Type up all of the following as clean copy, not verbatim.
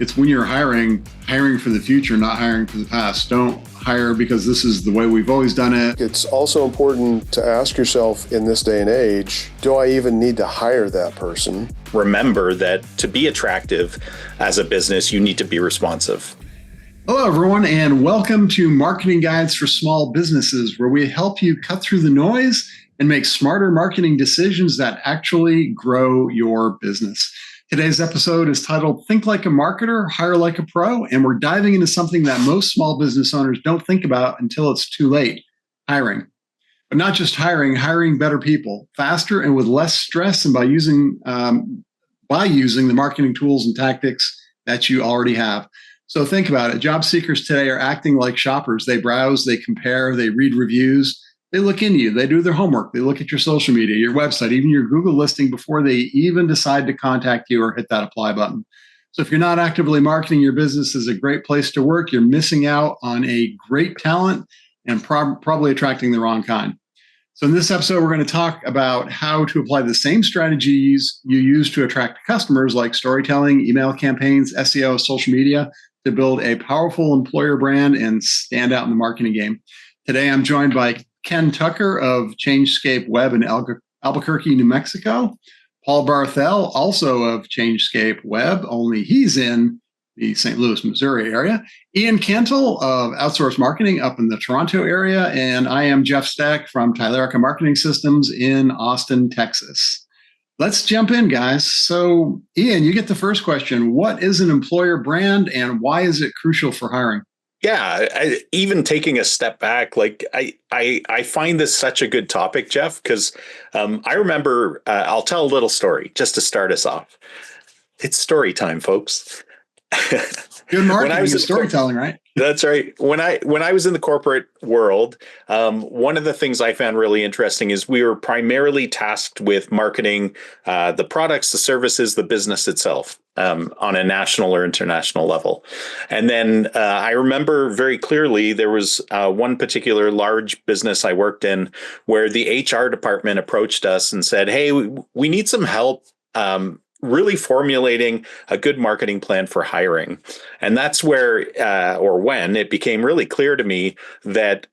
it's when you're hiring for the future, not hiring for the past. Don't hire because this is the way we've always done it. It's also important to ask yourself in this day and age, do I even need to hire that person? Remember that to be attractive as a business, you need to be responsive. Hello, everyone, and welcome to Marketing Guides for Small Businesses, where we help you cut through the noise and make smarter marketing decisions that actually grow your business. Today's episode is titled Think Like a Marketer, Hire Like a Pro, and we're diving into something that most small business owners don't think about until it's too late, hiring. But not just hiring better people faster and with less stress, and by using the marketing tools and tactics that you already have. So think about it. Job seekers today are acting like shoppers. They browse, they compare, they read reviews. They look into you, they do their homework, they look at your social media, your website, even your Google listing before they even decide to contact you or hit that apply button. So if you're not actively marketing your business as a great place to work, you're missing out on a great talent and probably attracting the wrong kind. So in this episode, we're going to talk about how to apply the same strategies you use to attract customers, like storytelling, email campaigns, SEO, social media, to build a powerful employer brand and stand out in the marketing game. Today, I'm joined by Ken Tucker of Changescape Web in Albuquerque, New Mexico. Paul Barthel, also of Changescape Web, only he's in the St. Louis, Missouri area. Ian Cantle of Outsource Marketing up in the Toronto area. And I am Jeff Stack from Tylerica Marketing Systems in Austin, Texas. Let's jump in, guys. So, Ian, you get the first question. What is an employer brand and why is it crucial for hiring? Yeah, even taking a step back, like I find this such a good topic, Jeff, because I remember, I'll tell a little story just to start us off. It's story time, folks. Good marketing is storytelling, right? That's right. When I was in the corporate world, one of the things I found really interesting is we were primarily tasked with marketing the products, the services, the business itself on a national or international level. And then I remember very clearly there was one particular large business I worked in where the HR department approached us and said, "Hey, we need some help really formulating a good marketing plan for hiring." And that's where, or when it became really clear to me that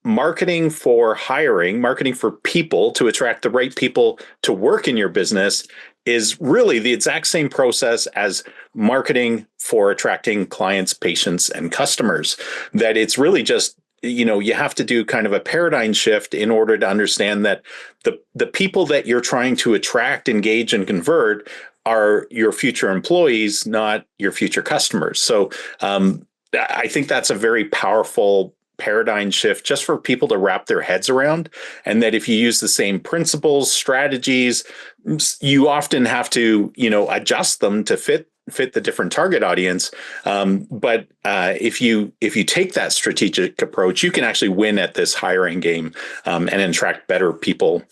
marketing for hiring, marketing for people to attract the right people to work in your business is really the exact same process as marketing for attracting clients, patients, and customers. That it's really just, you have to do kind of a paradigm shift in order to understand that the people that you're trying to attract, engage, and convert are your future employees, not your future customers. So I think that's a very powerful paradigm shift just for people to wrap their heads around. And that if you use the same principles, strategies, you often have to, adjust them to fit the different target audience. But if you take that strategic approach, you can actually win at this hiring game and attract better people.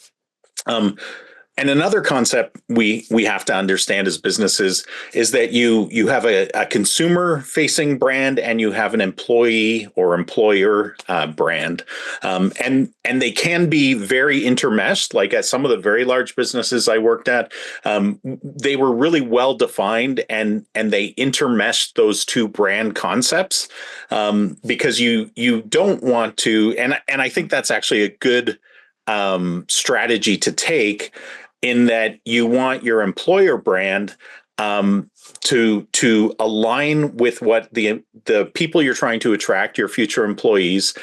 And another concept we have to understand as businesses is that you have a consumer-facing brand and you have an employee or employer brand, and they can be very intermeshed. Like at some of the very large businesses I worked at, they were really well defined and they intermeshed those two brand concepts because you don't want to, and I think that's actually a good strategy to take, in that you want your employer brand to align with what the people you're trying to attract, your future employees.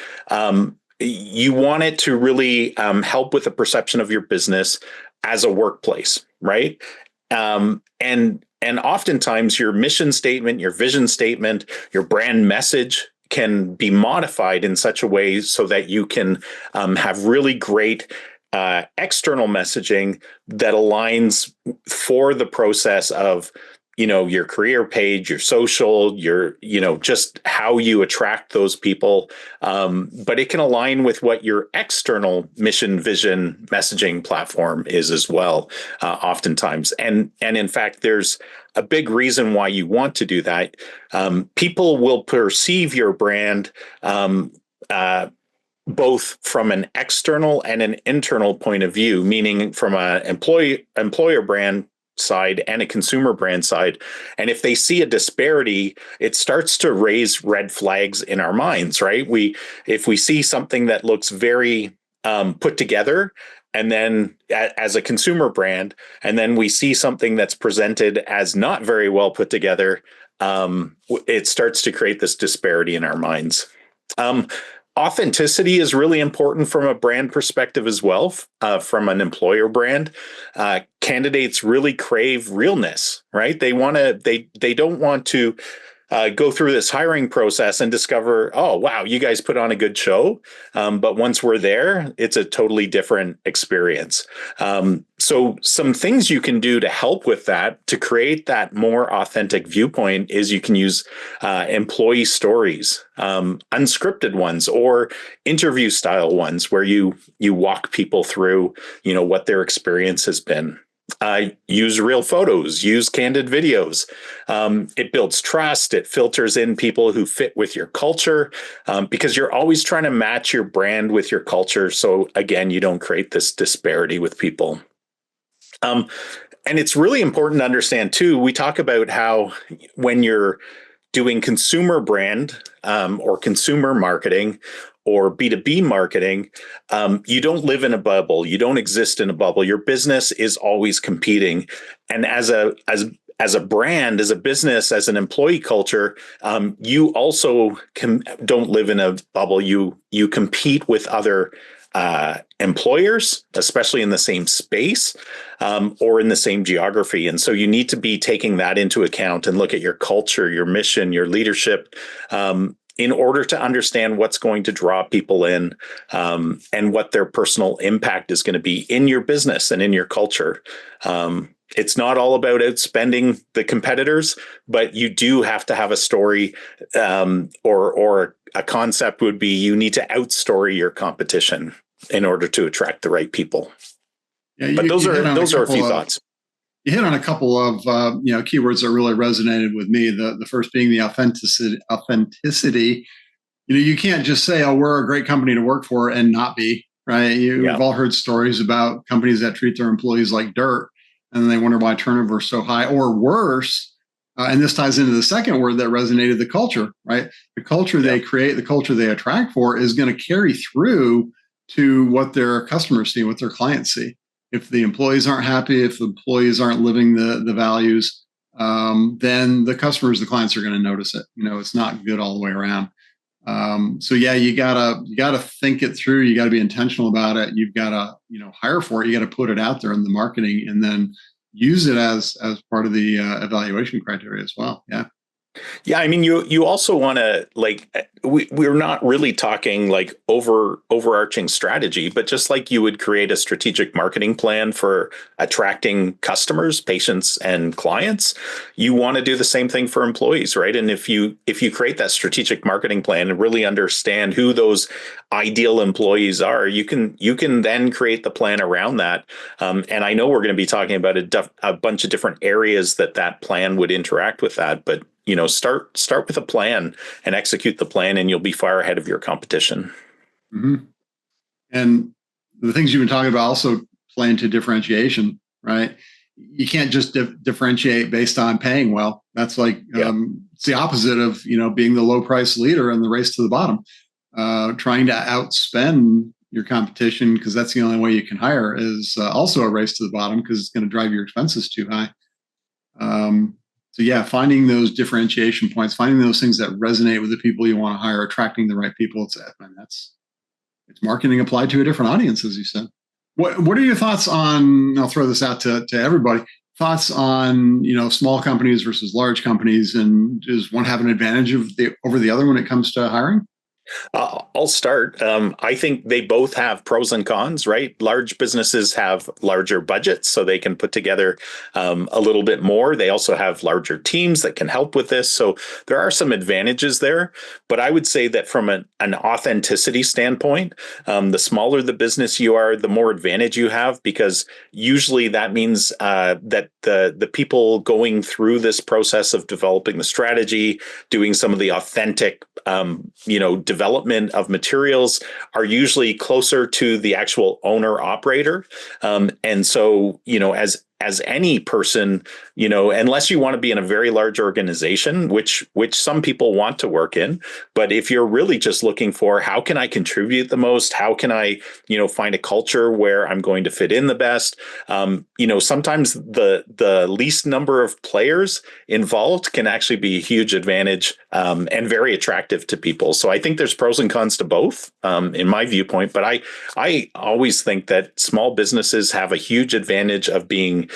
You want it to really help with the perception of your business as a workplace, right? And oftentimes your mission statement, your vision statement, your brand message can be modified in such a way so that you can have really great external messaging that aligns for the process of, your career page, your social, your, just how you attract those people. But it can align with what your external mission, vision, messaging platform is as well, oftentimes. And in fact, there's a big reason why you want to do that. People will perceive your brand both from an external and an internal point of view, meaning from an employer brand side and a consumer brand side. And if they see a disparity, it starts to raise red flags in our minds, right? If we see something that looks very put together, and then as a consumer brand, and then we see something that's presented as not very well put together, it starts to create this disparity in our minds. Authenticity is really important from a brand perspective as well. From an employer brand, candidates really crave realness, right? They don't want to go through this hiring process and discover, oh, wow, you guys put on a good show. But once we're there, it's a totally different experience. So some things you can do to help with that, to create that more authentic viewpoint, is you can use employee stories, unscripted ones or interview style ones, where you walk people through, what their experience has been. Use real photos, use candid videos. It builds trust. It filters in people who fit with your culture, because you're always trying to match your brand with your culture. So again, you don't create this disparity with people. And it's really important to understand too, we talk about how when you're doing consumer brand or consumer marketing or B2B marketing, you don't live in a bubble. You don't exist in a bubble. Your business is always competing. And as a brand, as a business, as an employee culture, you also don't live in a bubble. You compete with other employers, especially in the same space or in the same geography. And so you need to be taking that into account and look at your culture, your mission, your leadership, in order to understand what's going to draw people in, and what their personal impact is going to be in your business and in your culture. It's not all about outspending the competitors, but you do have to have a story, or a concept would be you need to outstory your competition in order to attract the right people. Yeah, but those are a few thoughts. You hit on a couple of keywords that really resonated with me. The first being the authenticity. You can't just say, "Oh, we're a great company to work for," and not be, right. We've all heard stories about companies that treat their employees like dirt, and then they wonder why turnover is so high, or worse. And this ties into the second word that resonated: the culture, right? The culture they create, the culture they attract for, is going to carry through to what their customers see, what their clients see. If the employees aren't happy, if the employees aren't living the values, then the customers, the clients are going to notice it. It's not good all the way around. So yeah, you gotta think it through. You got to be intentional about it. You've got to hire for it. You got to put it out there in the marketing, and then use it as part of the evaluation criteria as well. Yeah. Yeah, I mean, you also want to, we're not really talking like overarching strategy, but just like you would create a strategic marketing plan for attracting customers, patients, and clients, you want to do the same thing for employees, right? And if you create that strategic marketing plan and really understand who those ideal employees are, you can then create the plan around that. And I know we're going to be talking about a bunch of different areas that plan would interact with that, but start with a plan and execute the plan, and you'll be far ahead of your competition. Mm-hmm. And the things you've been talking about also play into differentiation, right? You can't just differentiate based on paying well. That's it's the opposite of being the low price leader in the race to the bottom. Trying to outspend your competition because that's the only way you can hire is also a race to the bottom, because it's going to drive your expenses too high. So yeah, finding those differentiation points, finding those things that resonate with the people you want to hire, attracting the right people. It's marketing applied to a different audience, as you said. What are your thoughts on? I'll throw this out to everybody. Thoughts on small companies versus large companies, and does one have an advantage over the other when it comes to hiring? I'll start. I think they both have pros and cons, right? Large businesses have larger budgets, so they can put together a little bit more. They also have larger teams that can help with this. So there are some advantages there. But I would say that from an authenticity standpoint, the smaller the business you are, the more advantage you have, because usually that means that the people going through this process of developing the strategy, doing some of the authentic, development of materials are usually closer to the actual owner operator. And so, as any person, unless you want to be in a very large organization, which some people want to work in. But if you're really just looking for how can I contribute the most, how can I, find a culture where I'm going to fit in the best, sometimes the least number of players involved can actually be a huge advantage and very attractive to people. So I think there's pros and cons to both, in my viewpoint. But I always think that small businesses have a huge advantage of being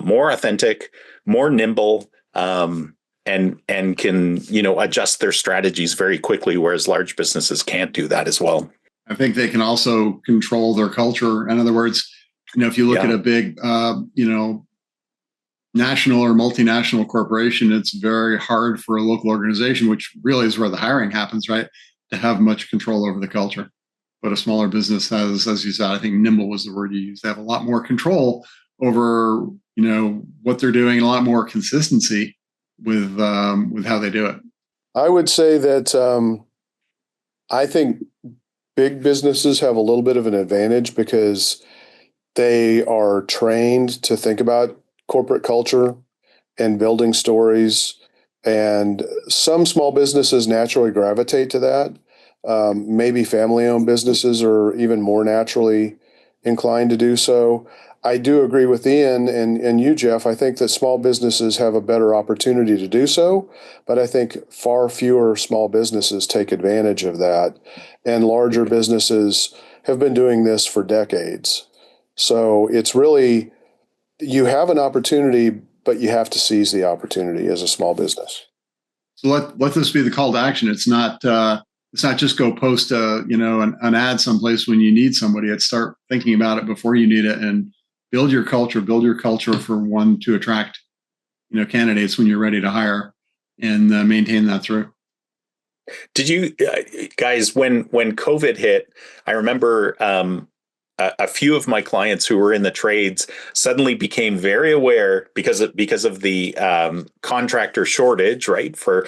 more authentic, more nimble, and can adjust their strategies very quickly, whereas large businesses can't do that as well. I think they can also control their culture. In other words, if you look at a big, national or multinational corporation, it's very hard for a local organization, which really is where the hiring happens, right, to have much control over the culture. But a smaller business has, as you said, I think nimble was the word you used. They have a lot more control over, what they're doing, and a lot more consistency with how they do it. I would say that I think big businesses have a little bit of an advantage because they are trained to think about corporate culture and building stories. And some small businesses naturally gravitate to that. Maybe family-owned businesses are even more naturally inclined to do so. I do agree with Ian and you, Jeff. I think that small businesses have a better opportunity to do so, but I think far fewer small businesses take advantage of that. And larger businesses have been doing this for decades. So it's really, you have an opportunity, but you have to seize the opportunity as a small business. So let this be the call to action. It's not just go post an ad someplace when you need somebody. It's start thinking about it before you need it and build your culture for one to attract, candidates when you're ready to hire, and maintain that through. Did you guys, when COVID hit, I remember a few of my clients who were in the trades suddenly became very aware because of the contractor shortage, right? For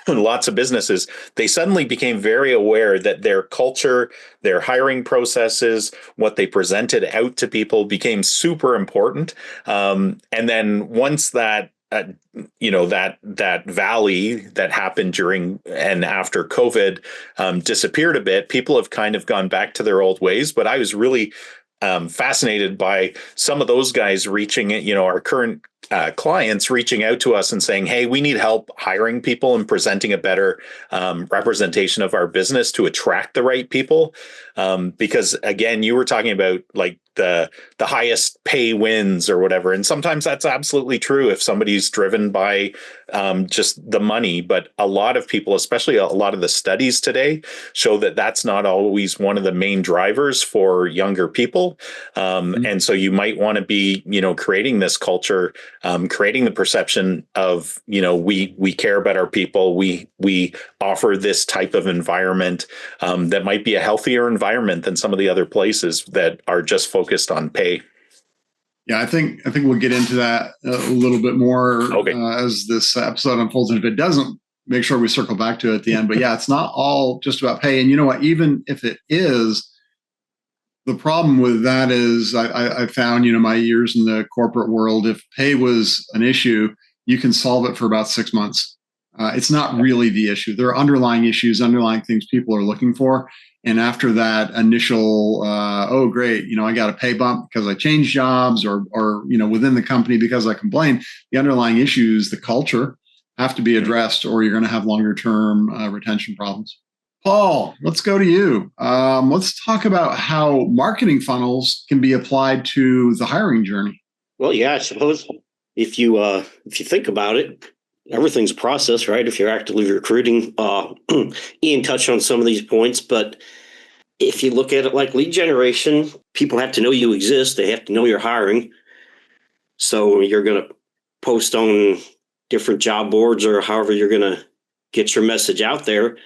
lots of businesses, they suddenly became very aware that their culture, their hiring processes, what they presented out to people became super important. And then once that that valley that happened during and after COVID disappeared a bit, people have kind of gone back to their old ways. But I was really fascinated by some of those guys reaching, our current clients reaching out to us and saying, hey, we need help hiring people and presenting a better representation of our business to attract the right people. Because again, you were talking about like the highest pay wins or whatever. And sometimes that's absolutely true if somebody's driven by just the money. But a lot of people, especially a lot of the studies today, show that that's not always one of the main drivers for younger people. And so you might want to be, creating this culture, creating the perception of, we care about our people. We offer this type of environment that might be a healthier environment than some of the other places that are just focused on pay. Yeah, I think we'll get into that a little bit more as this episode unfolds. And if it doesn't, make sure we circle back to it at the end. But yeah, it's not all just about pay. And you know what? Even if it is, the problem with that is I found, my years in the corporate world, if pay was an issue, you can solve it for about 6 months. It's not really the issue. There are underlying issues, underlying things people are looking for. And after that initial, oh, great, I got a pay bump because I changed jobs or within the company because I complained, the underlying issues, the culture, have to be addressed or you're going to have longer term retention problems. Paul, let's go to you. Let's talk about how marketing funnels can be applied to the hiring journey. Well, yeah, I suppose if you think about it, everything's a process, right? If you're actively recruiting, Ian touched on some of these points, but if you look at it like lead generation, people have to know you exist. They have to know you're hiring. So you're going to post on different job boards or however you're going to get your message out there.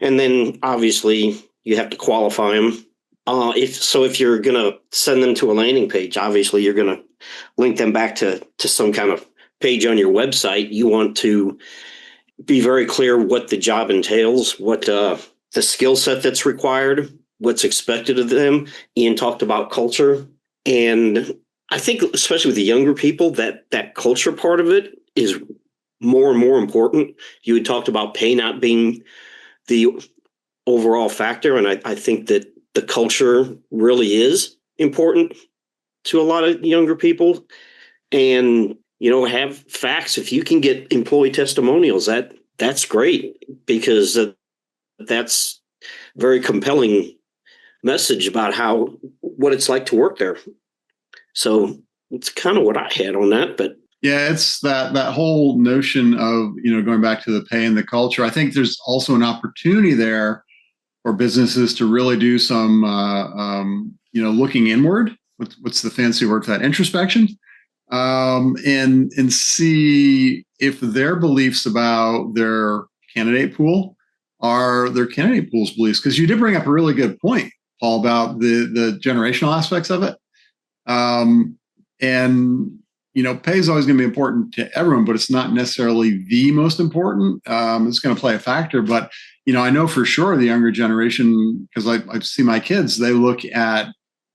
And then obviously you have to qualify them. If you're going to send them to a landing page, obviously you're going to link them back to some kind of page on your website. You want to be very clear what the job entails, what the skill set that's required, what's expected of them. Ian talked about culture. And I think, especially with the younger people, that culture part of it is more and more important. You had talked about pay not being the overall factor, and I think that the culture really is important to a lot of younger people. And have facts. If you can get employee testimonials, that's great, because that's very compelling message about what it's like to work there. So it's kind of what I had on that. But yeah, it's that whole notion of, going back to the pay and the culture. I think there's also an opportunity there for businesses to really do some, looking inward. What's the fancy word for that? Introspection. And see if their beliefs about their candidate pool are their candidate pool's beliefs. Because you did bring up a really good point, Paul, about the generational aspects of it. And pay is always going to be important to everyone, but it's not necessarily the most important. It's going to play a factor, but I know for sure the younger generation, because I see my kids, they look at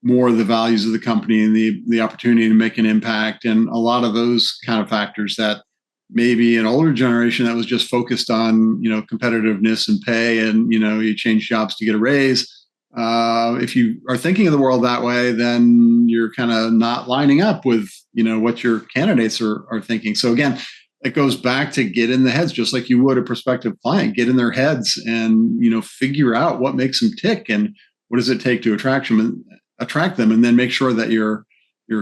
more of the values of the company and the opportunity to make an impact, and a lot of those kind of factors that maybe an older generation that was just focused on competitiveness and pay, and you change jobs to get a raise. If you are thinking of the world that way, then you're kind of not lining up with what your candidates are thinking. So again, it goes back to get in the heads, just like you would a prospective client. Get in their heads and figure out what makes them tick and what does it take to attract them, and then make sure that your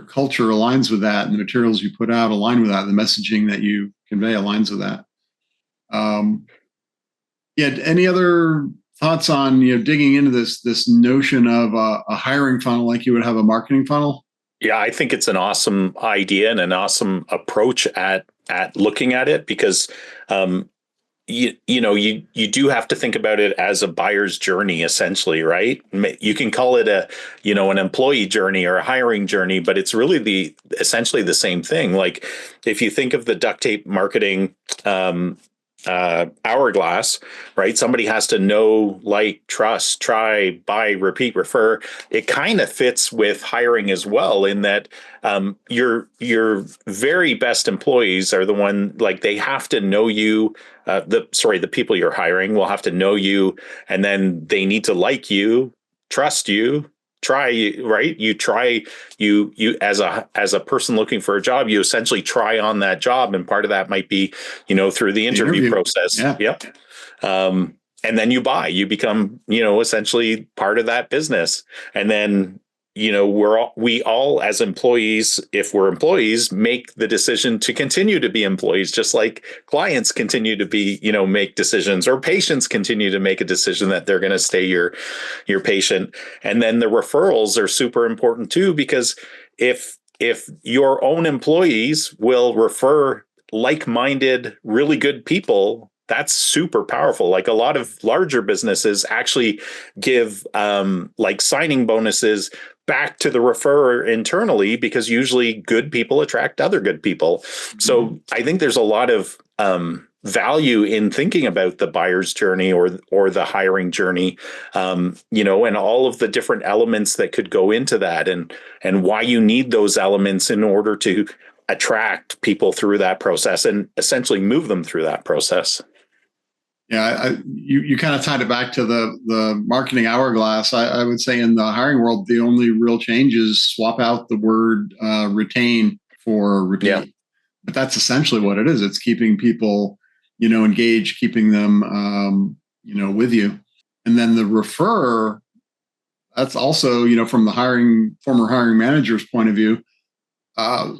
culture aligns with that, and the materials you put out align with that, the messaging that you convey aligns with that. Any other thoughts on digging into this notion of a hiring funnel like you would have a marketing funnel? Yeah, I think it's an awesome idea and an awesome approach at looking at it, because you do have to think about it as a buyer's journey, essentially, right? You can call it an employee journey or a hiring journey, but it's really essentially the same thing. Like, if you think of the duct tape marketing hourglass, right? Somebody has to know, like, trust, try, buy, repeat, refer. It kind of fits with hiring as well, in that your very best employees are the one, like, they have to know you. The people you're hiring will have to know you, and then they need to like you, trust you, try you, right? You as a person looking for a job, you essentially try on that job, and part of that might be through the interview process. Yeah. Yep. And then you become essentially part of that business, and then we all as employees, if we're employees, make the decision to continue to be employees, just like clients continue to be, make decisions, or patients continue to make a decision that they're going to stay your patient. And then the referrals are super important too, because if your own employees will refer like-minded, really good people, that's super powerful. Like, a lot of larger businesses actually give like signing bonuses back to the referrer internally, because usually good people attract other good people. Mm-hmm. So I think there's a lot of value in thinking about the buyer's journey or the hiring journey, and all of the different elements that could go into that, and why you need those elements in order to attract people through that process and essentially move them through that process. Yeah, you kind of tied it back to the marketing hourglass. I would say in the hiring world, the only real change is swap out the word retain for repeat. Yeah. But that's essentially what it is. It's keeping people, engaged, keeping them, with you. And then the refer, that's also, from the former hiring manager's point of view,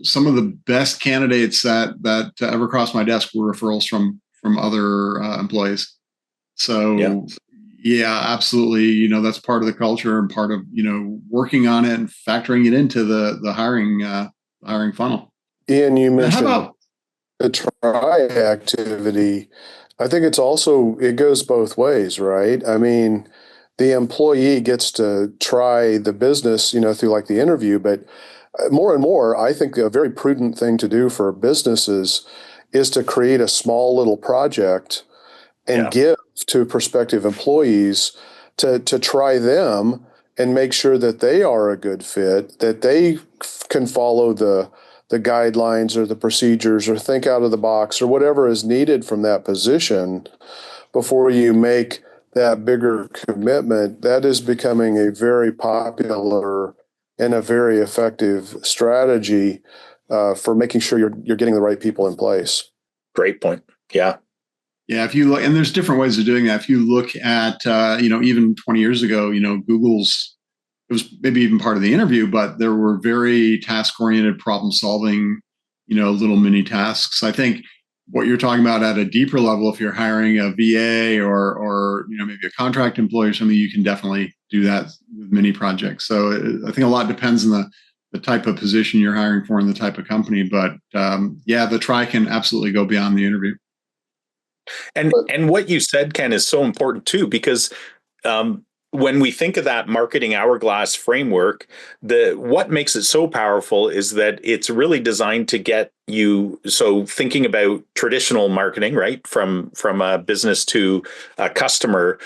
some of the best candidates that ever crossed my desk were referrals from other employees. So yeah, absolutely. That's part of the culture and part of, working on it and factoring it into the hiring funnel. Ian, you mentioned the try activity. I think it goes both ways, right? I mean, the employee gets to try the business, through like the interview, but more and more, I think a very prudent thing to do for businesses is to create a small little project and give to prospective employees to try them and make sure that they are a good fit, that they can follow the guidelines or the procedures or think out of the box or whatever is needed from that position before you make that bigger commitment. That is becoming a very popular and a very effective strategy for making sure you're getting the right people in place. Great point. Yeah. Yeah, if you look, and there's different ways of doing that. If you look at, even 20 years ago, Google's, it was maybe even part of the interview, but there were very task-oriented problem-solving, little mini tasks. I think what you're talking about at a deeper level, if you're hiring a VA or maybe a contract employee or something, you can definitely do that with mini projects. So I think a lot depends on the type of position you're hiring for and the type of company. But the try can absolutely go beyond the interview. And what you said, Ken, is so important too, because when we think of that marketing hourglass framework, what makes it so powerful is that it's really designed to get you. So thinking about traditional marketing, right, from a business to a customer,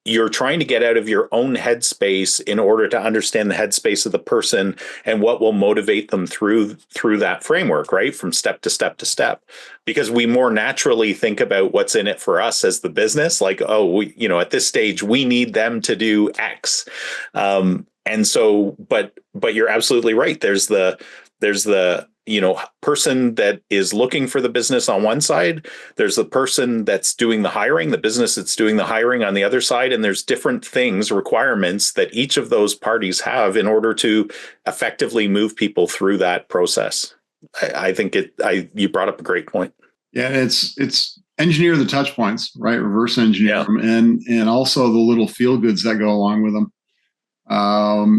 you're trying to get out of your own headspace in order to understand the headspace of the person and what will motivate them through that framework, right? From step to step to step, because we more naturally think about what's in it for us as the business. Like, at this stage, we need them to do X. And so, but you're absolutely right. There's the person that is looking for the business on one side. There's the person that's doing the hiring, the business that's doing the hiring on the other side. And there's different things, requirements that each of those parties have in order to effectively move people through that process. I think you brought up a great point. Yeah, it's engineer the touch points, right? Reverse engineer them, and also the little feel goods that go along with them.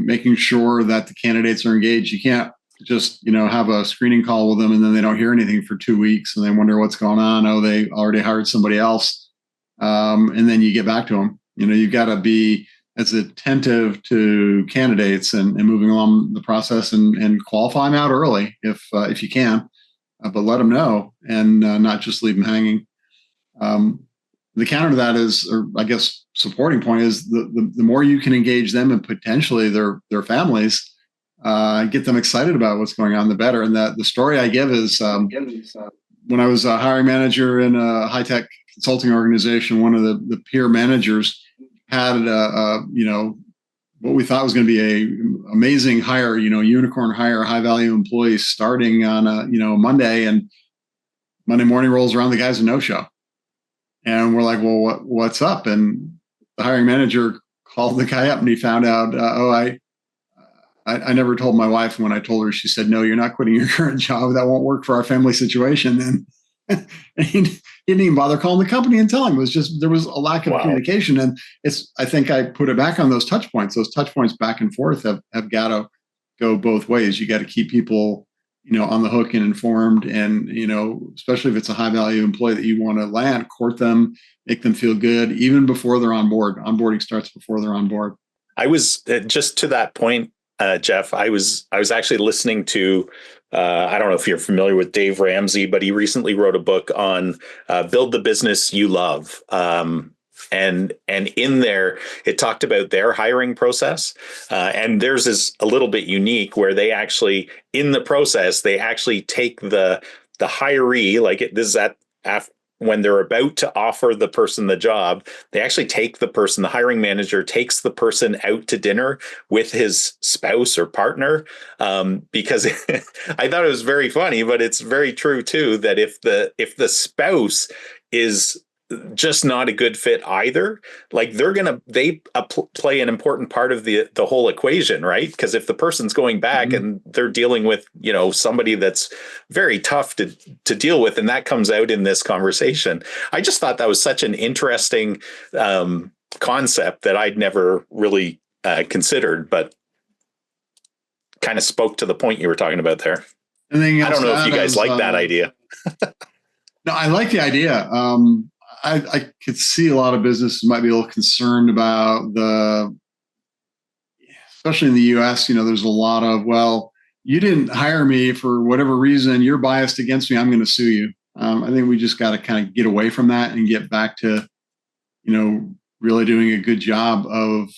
Making sure that the candidates are engaged. You can't just have a screening call with them and then they don't hear anything for 2 weeks and they wonder what's going on. Oh, they already hired somebody else, and then you get back to them. You've got to be as attentive to candidates and moving along the process and qualify them out early if you can, but let them know and not just leave them hanging. The counter to that is, or I guess supporting point is, the more you can engage them and potentially their families, get them excited about what's going on, the better. And the story I give is when I was a hiring manager in a high-tech consulting organization, one of the peer managers had what we thought was going to be a amazing hire, unicorn hire, high-value employee starting on a Monday, and Monday morning rolls around, the guy's a no-show. And we're like, well, what's up? And the hiring manager called the guy up and he found out, I never told my wife. When I told her, she said, no, you're not quitting your current job. That won't work for our family situation. And he didn't even bother calling the company and telling him. It was just, there was a lack of communication. And I think I put it back on those touch points. Those touch points back and forth have got to go both ways. You got to keep people, on the hook and informed. And, especially if it's a high value employee that you want to land, court them, make them feel good, even before they're on board. Onboarding starts before they're on board. I was just to that point, Jeff, I was actually listening to, I don't know if you're familiar with Dave Ramsey, but he recently wrote a book on Build the Business You Love. And in there, it talked about their hiring process. And theirs is a little bit unique, where they actually, in the process, they actually take the hiree, this is after, when they're about to offer the person the job, they actually take the person, the hiring manager takes the person out to dinner with his spouse or partner, because I thought it was very funny, but it's very true too, that if the spouse is just not a good fit either, they play an important part of the whole equation, right? Because if the person's going back and they're dealing with somebody that's very tough to deal with, and that comes out in this conversation, I just thought that was such an interesting concept that I'd never really considered, but kind of spoke to the point you were talking about there. I don't know if you guys like that idea. No, I like the idea. I could see a lot of businesses might be a little concerned about especially in the US, there's a lot of, well, you didn't hire me for whatever reason, you're biased against me, I'm going to sue you. I think we just got to kind of get away from that and get back to, really doing a good job of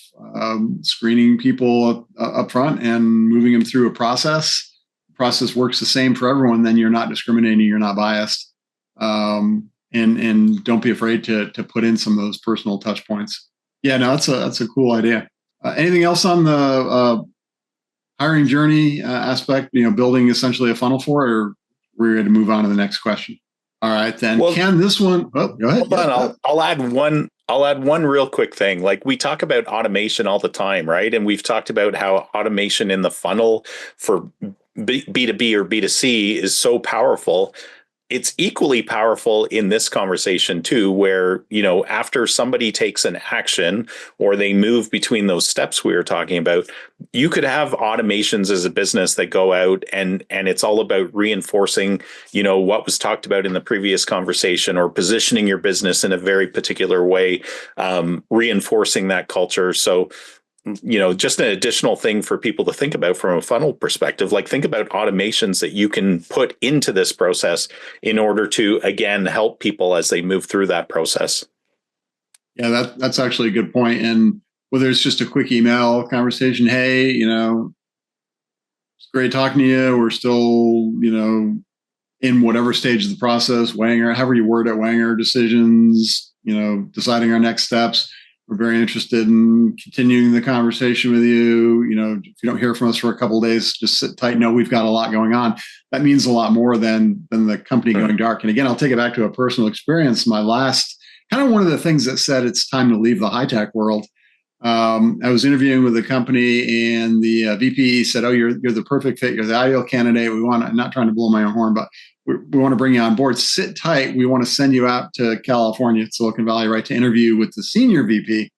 screening people up front and moving them through a process. The process works the same for everyone. Then you're not discriminating, you're not biased, and don't be afraid to put in some of those personal touch points. Yeah, no, that's a cool idea. Anything else on the hiring journey aspect? Building essentially a funnel for it, or we're ready to move on to the next question? All right, then. Well, Ken, this one. Oh, go ahead. Hold on. I'll add one. I'll add one real quick thing. Like, we talk about automation all the time, right? And we've talked about how automation in the funnel for B2B or B2C is so powerful. It's equally powerful in this conversation too, where, after somebody takes an action or they move between those steps we were talking about, you could have automations as a business that go out and it's all about reinforcing, what was talked about in the previous conversation, or positioning your business in a very particular way, reinforcing that culture. So, just an additional thing for people to think about from a funnel perspective. Like, think about automations that you can put into this process in order to, again, help people as they move through that process. Yeah, that's actually a good point. And whether it's just a quick email conversation, hey, it's great talking to you. We're still, in whatever stage of the process, however you word it, weighing our decisions, deciding our next steps. We're very interested in continuing the conversation with you. If you don't hear from us for a couple of days, just sit tight. Know we've got a lot going on. That means a lot more than the company going dark. And again, I'll take it back to a personal experience. My last, kind of one of the things that said it's time to leave the high tech world. I was interviewing with a company, and the VP said, "Oh, you're the perfect fit. You're the ideal candidate. I'm not trying to blow my own horn, but we want to bring you on board. Sit tight. We want to send you out to California, Silicon Valley, right, to interview with the senior VP."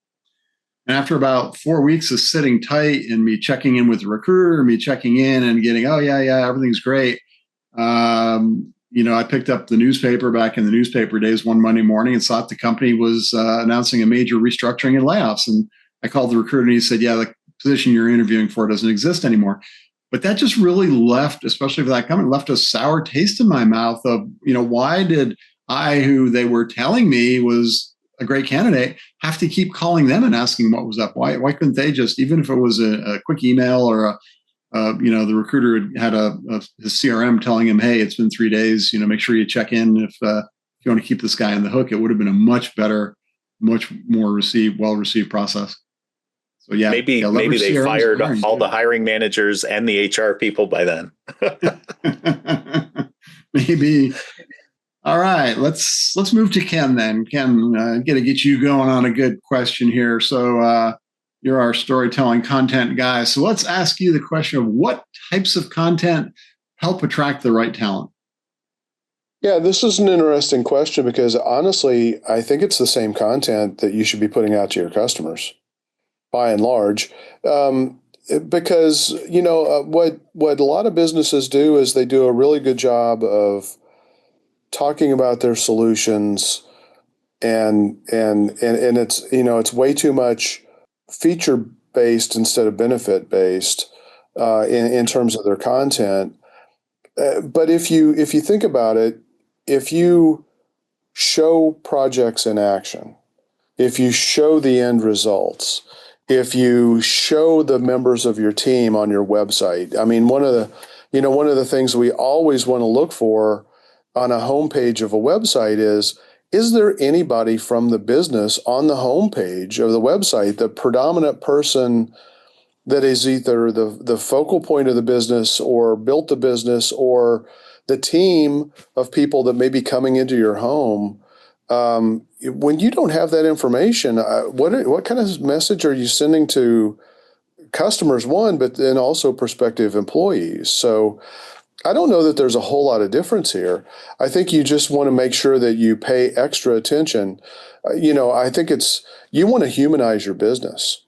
And after about 4 weeks of sitting tight and me checking in with the recruiter, me checking in and getting, "Oh, yeah, everything's great." I picked up the newspaper back in the newspaper days one Monday morning and saw that the company was announcing a major restructuring and layoffs. And I called the recruiter and he said, "Yeah, the position you're interviewing for doesn't exist anymore." But that just really left, especially for that company, left a sour taste in my mouth of, why did I, who they were telling me was a great candidate, have to keep calling them and asking what was up? Why couldn't they just, even if it was a quick email or the recruiter had his CRM telling him, "Hey, it's been 3 days, make sure you check in if you want to keep this guy on the hook," it would have been a much better, much more well-received process. So yeah, maybe they fired all the hiring managers and the HR people by then. Maybe. All right, let's move to Ken then. Ken, got to get you going on a good question here. So you're our storytelling content guy. So let's ask you the question of what types of content help attract the right talent? Yeah, this is an interesting question because honestly, I think it's the same content that you should be putting out to your customers, by and large. Because, what a lot of businesses do is they do a really good job of talking about their solutions, and it's, it's way too much feature based instead of benefit based in terms of their content. But if you think about it, if you show projects in action, if you show the end results, if you show the members of your team on your website, I mean, one of the things we always want to look for on a homepage of a website is there anybody from the business on the homepage of the website, the predominant person that is either the focal point of the business or built the business or the team of people that may be coming into your home? When you don't have that information, what kind of message are you sending to customers, one, but then also prospective employees? So I don't know that there's a whole lot of difference here. I think you just want to make sure that you pay extra attention. I think you want to humanize your business.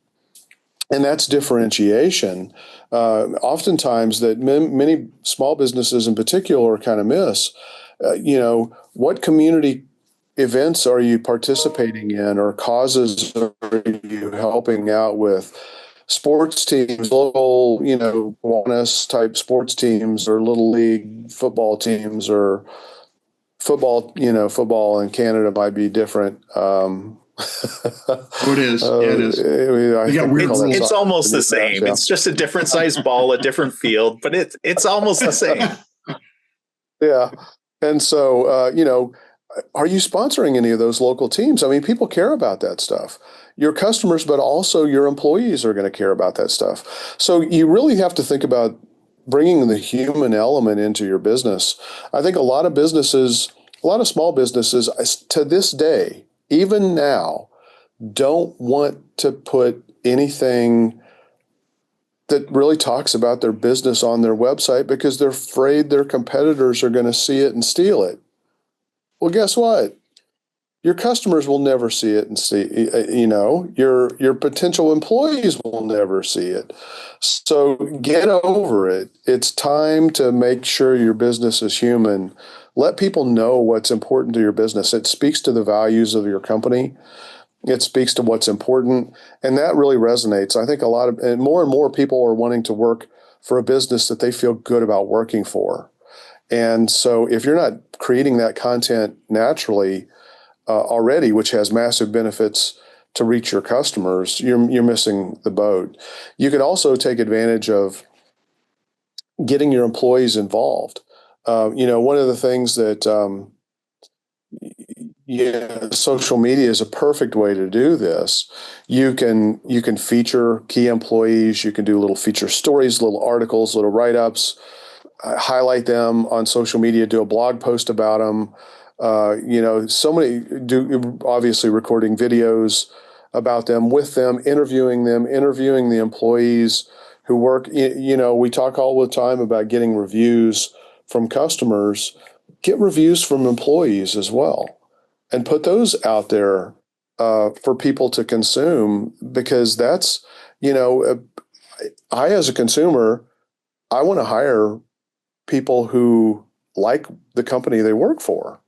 And that's differentiation. Oftentimes that many small businesses in particular kind of miss, what community events are you participating in, or causes are you helping out with? Sports teams, local, Kiwanis type sports teams, or little league football teams, or football in Canada might be different. Oh, it is. Yeah, it is. I got weird It's, rules. it's almost the same. Yeah. It's just a different size ball, a different field, but it's almost the same. Yeah. And so, are you sponsoring any of those local teams? I mean, people care about that stuff. Your customers, but also your employees are going to care about that stuff. So you really have to think about bringing the human element into your business. I think a lot of small businesses to this day, even now, don't want to put anything that really talks about their business on their website because they're afraid their competitors are going to see it and steal it. Well, guess what? Your customers will never see it and see, your potential employees will never see it. So get over it. It's time to make sure your business is human. Let people know what's important to your business. It speaks to the values of your company. It speaks to what's important. And that really resonates. I think and more people are wanting to work for a business that they feel good about working for. And so if you're not creating that content naturally already, which has massive benefits to reach your customers, you're missing the boat. You can also take advantage of getting your employees involved. One of the things that social media is a perfect way to do this. You can feature key employees. You can do little feature stories, little articles, little write-ups, highlight them on social media, do a blog post about them. So many do, obviously recording videos about them, with them, interviewing the employees who work. We talk all the time about getting reviews from customers. Get reviews from employees as well, and put those out there for people to consume, because that's, I, as a consumer, I want to hire people who like the company they work for.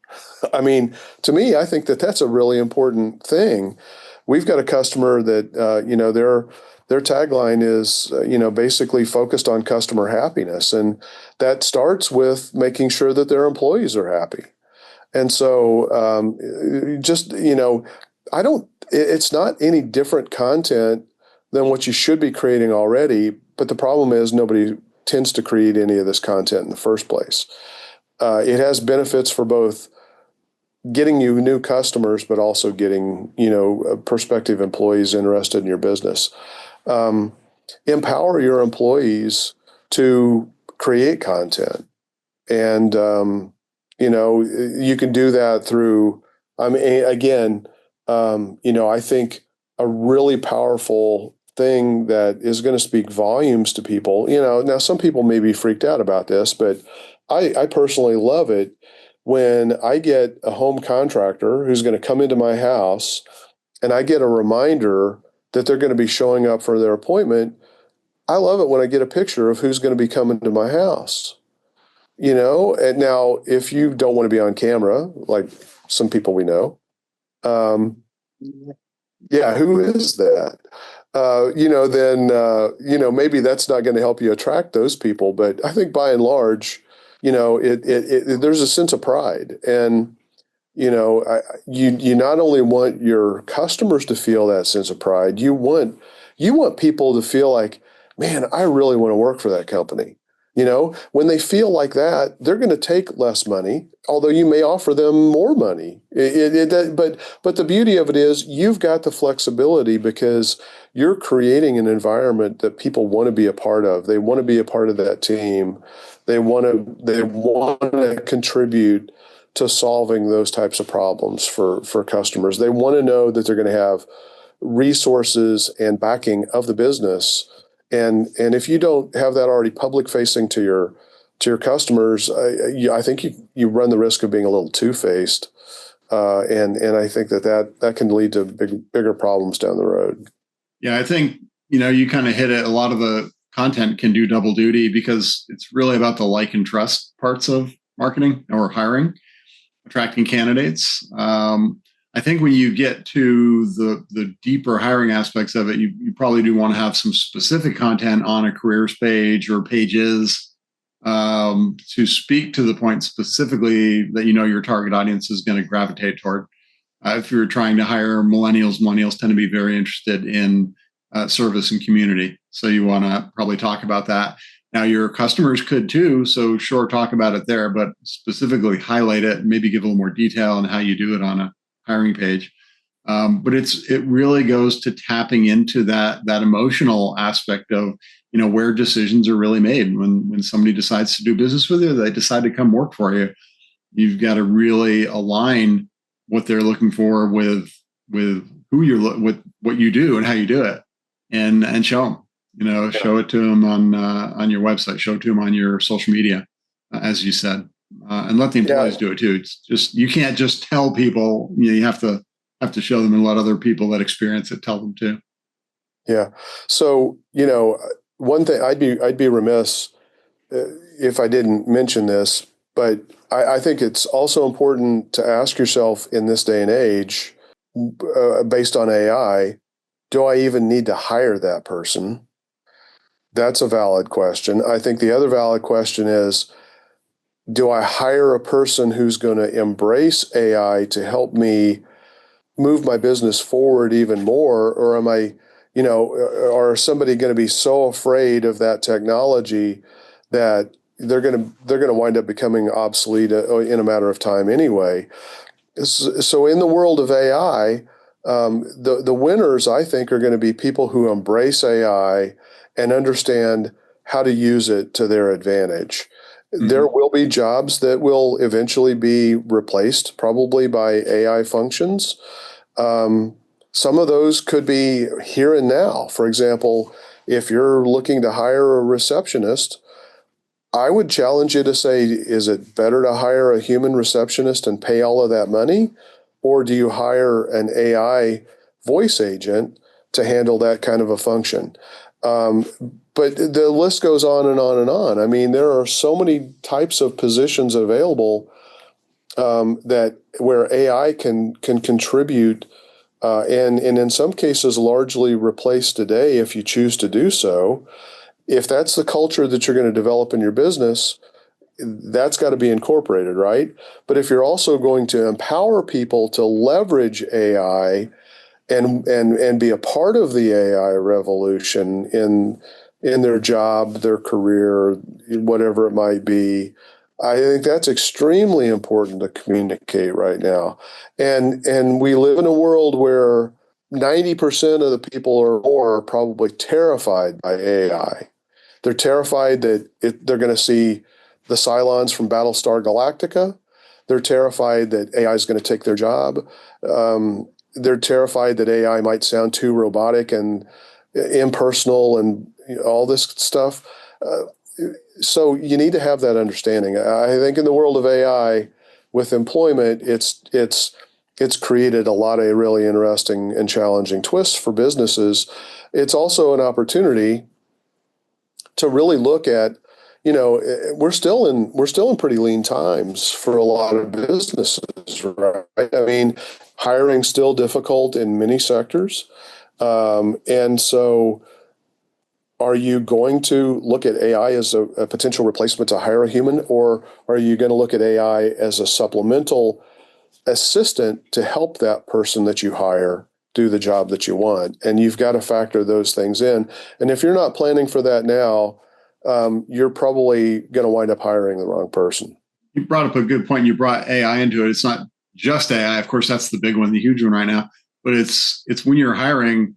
I mean, to me, I think that that's a really important thing. We've got a customer that, their tagline is, basically focused on customer happiness. And that starts with making sure that their employees are happy. And so it's not any different content than what you should be creating already. But the problem is nobody tends to create any of this content in the first place. It has benefits for both getting you new customers, but also getting, prospective employees interested in your business. Empower your employees to create content. And, you can do that through, I think a really powerful thing that is going to speak volumes to people. Now some people may be freaked out about this, but I personally love it when I get a home contractor who's going to come into my house and I get a reminder that they're going to be showing up for their appointment. I love it when I get a picture of who's going to be coming to my house. And now if you don't want to be on camera, like some people we know, who is that? Maybe that's not going to help you attract those people. But I think by and large, there's a sense of pride. And, you not only want your customers to feel that sense of pride, you want people to feel like, man, I really want to work for that company. When they feel like that, they're going to take less money, although you may offer them more money. But the beauty of it is you've got the flexibility because you're creating an environment that people want to be a part of. They want to be a part of that team. They want to contribute to solving those types of problems for customers. They want to know that they're going to have resources and backing of the business. And if you don't have that already public facing to your customers, I think you run the risk of being a little two-faced, and I think that can lead to bigger problems down the road. Yeah, I think you kind of hit it. A lot of the content can do double duty because it's really about the like and trust parts of marketing or hiring, attracting candidates. I think when you get to the deeper hiring aspects of it, you probably do want to have some specific content on a careers page or pages to speak to the point specifically that your target audience is going to gravitate toward. If you're trying to hire millennials tend to be very interested in service and community. So you want to probably talk about that. Now, your customers could too. So sure, talk about it there, but specifically highlight it and maybe give a little more detail on how you do it on a hiring page. But it really goes to tapping into that emotional aspect of, where decisions are really made. When somebody decides to do business with you, they decide to come work for you. You've got to really align what they're looking for with who you're with what you do and how you do it, and show them. Show it to them on your website, show it to them on your social media, as you said, and let the employees do it too. It's just, you can't just tell people. You have to show them and let other people that experience it tell them too. Yeah. So one thing, I'd be remiss if I didn't mention this, but I think it's also important to ask yourself in this day and age, based on AI, do I even need to hire that person? That's a valid question. I think the other valid question is, do I hire a person who's going to embrace AI to help me move my business forward even more? Or am I, or somebody going to be so afraid of that technology that they're going to wind up becoming obsolete in a matter of time anyway? So in the world of AI, the winners, I think, are going to be people who embrace AI and understand how to use it to their advantage. Mm-hmm. There will be jobs that will eventually be replaced, probably by AI functions. Some of those could be here and now. For example, if you're looking to hire a receptionist, I would challenge you to say, is it better to hire a human receptionist and pay all of that money? Or do you hire an AI voice agent to handle that kind of a function? But the list goes on and on and on. I mean, there are so many types of positions available that where AI can contribute and in some cases largely replace today if you choose to do so. If that's the culture that you're going to develop in your business, that's got to be incorporated, right? But if you're also going to empower people to leverage AI and be a part of the AI revolution in their job, their career, whatever it might be, I think that's extremely important to communicate right now. And we live in a world where 90% of the people or more are probably terrified by AI. They're terrified that they're going to see the Cylons from Battlestar Galactica. They're terrified that AI is going to take their job. They're terrified that AI might sound too robotic and impersonal and all this stuff. So you need to have that understanding. I think in the world of AI, with employment, it's created a lot of really interesting and challenging twists for businesses. It's also an opportunity to really look at, we're still in pretty lean times for a lot of businesses, right? I mean, hiring's still difficult in many sectors. And so are you going to look at AI as a potential replacement to hire a human, or are you going to look at AI as a supplemental assistant to help that person that you hire do the job that you want? And you've got to factor those things in. And if you're not planning for that now, you're probably going to wind up hiring the wrong person. You brought up a good point. You brought AI into it. It's not just AI. Of course, that's the big one, the huge one right now. But it's when you're hiring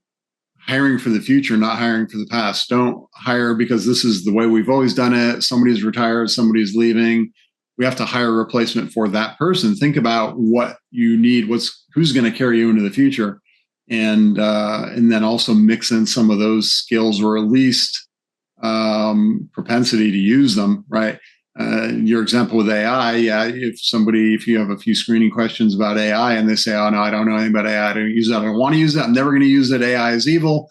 for the future, not hiring for the past. Don't hire because this is the way we've always done it. Somebody's retired, somebody's leaving. We have to hire a replacement for that person. Think about what you need, who's going to carry you into the future, and then also mix in some of those skills, or at least propensity to use them, right? Your example with AI, if you have a few screening questions about AI and they say, oh no, I don't know anything about AI, I don't use that, I don't want to use that, I'm never going to use it, AI is evil,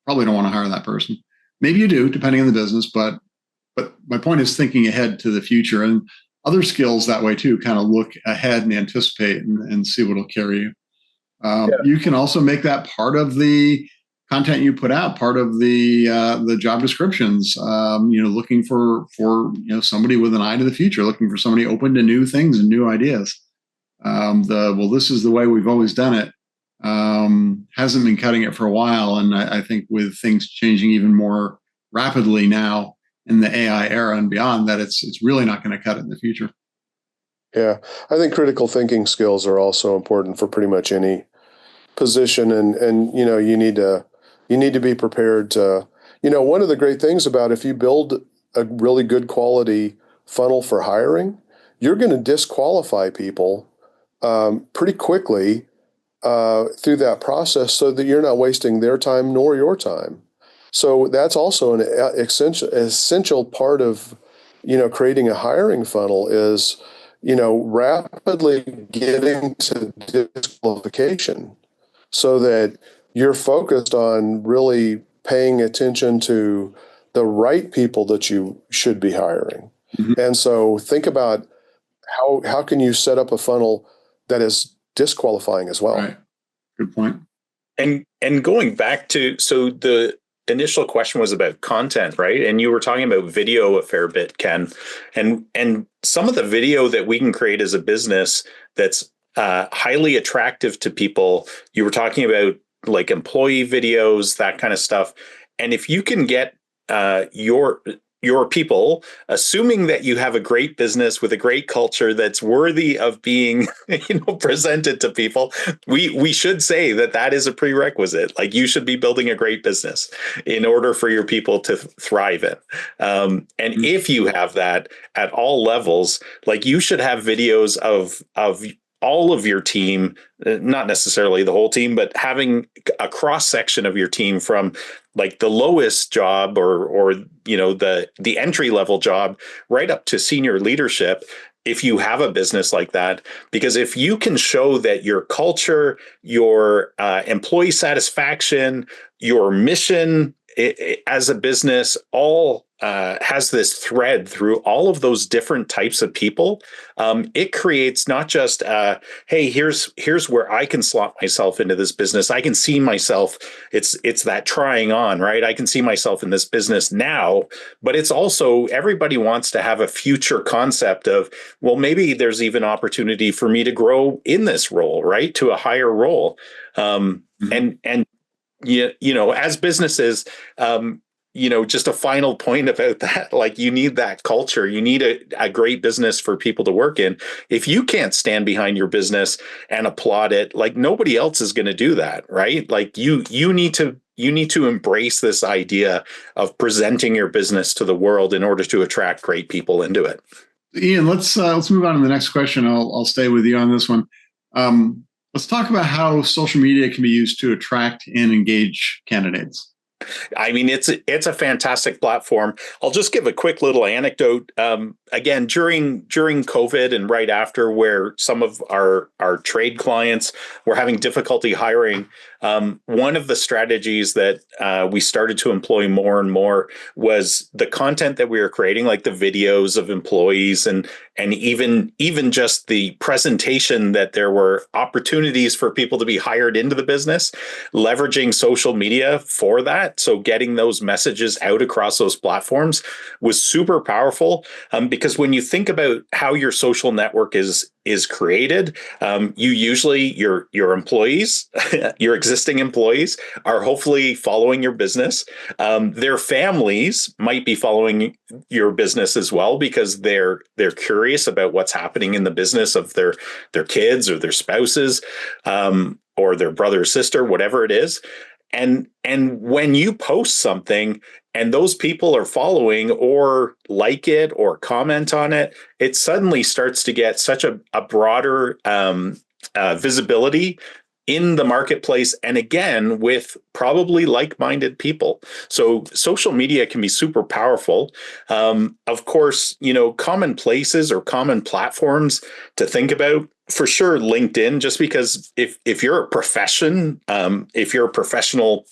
probably don't want to hire that person. Maybe you do, depending on the business, but my point is thinking ahead to the future, and other skills that way too, kind of look ahead and anticipate and see what will carry you. You can also make that part of the content you put out, part of the job descriptions. Looking for somebody with an eye to the future, looking for somebody open to new things and new ideas. This is the way we've always done it, hasn't been cutting it for a while. And I think with things changing even more rapidly now in the AI era and beyond, that it's really not going to cut it in the future. Yeah, I think critical thinking skills are also important for pretty much any position, and you need to be prepared to, one of the great things about if you build a really good quality funnel for hiring, you're going to disqualify people pretty quickly through that process, so that you're not wasting their time nor your time. So that's also an essential part of creating a hiring funnel is rapidly getting to disqualification, so that you're focused on really paying attention to the right people that you should be hiring. Mm-hmm. And so think about how can you set up a funnel that is disqualifying as well. Right. Good point. And going back to, so the initial question was about content, right? And you were talking about video a fair bit, Ken, and some of the video that we can create as a business that's highly attractive to people. You were talking about like employee videos, that kind of stuff. And if you can get your people, assuming that you have a great business with a great culture that's worthy of being, presented to people, we should say that is a prerequisite. Like, you should be building a great business in order for your people to thrive in. And if you have that at all levels, like, you should have videos of all of your team, not necessarily the whole team, but having a cross section of your team from like the lowest job or the entry level job right up to senior leadership, if you have a business like that. Because if you can show that your culture, your employee satisfaction, your mission as a business all has this thread through all of those different types of people, it creates not just, hey, here's where I can slot myself into this business. I can see myself. It's that trying on, right? I can see myself in this business now, but it's also, everybody wants to have a future concept of, well, maybe there's even opportunity for me to grow in this role, right? To a higher role. And as businesses, just a final point about that, like, you need that culture. You need a great business for people to work in. If you can't stand behind your business and applaud it, like, nobody else is going to do that, right? Like, you need to embrace this idea of presenting your business to the world in order to attract great people into it. Ian, let's move on to the next question. I'll stay with you on this one. Let's talk about how social media can be used to attract and engage candidates. I mean, it's a fantastic platform. I'll just give a quick little anecdote. Again, during COVID and right after, where some of our trade clients were having difficulty hiring, one of the strategies that we started to employ more and more was the content that we were creating, like the videos of employees and even just the presentation that there were opportunities for people to be hired into the business, leveraging social media for that. So getting those messages out across those platforms was super powerful, because when you think about how your social network is created, you usually, your employees, your existing employees, are hopefully following your business. Their families might be following your business as well, because they're curious about what's happening in the business of their kids or their spouses, or their brother or sister, whatever it is. And when you post something and those people are following or like it or comment on it, it suddenly starts to get such a broader visibility in the marketplace, and again, with probably like-minded people. So social media can be super powerful. Of course, common places or common platforms to think about, for sure, LinkedIn, just because if you're a profession, if you're a professional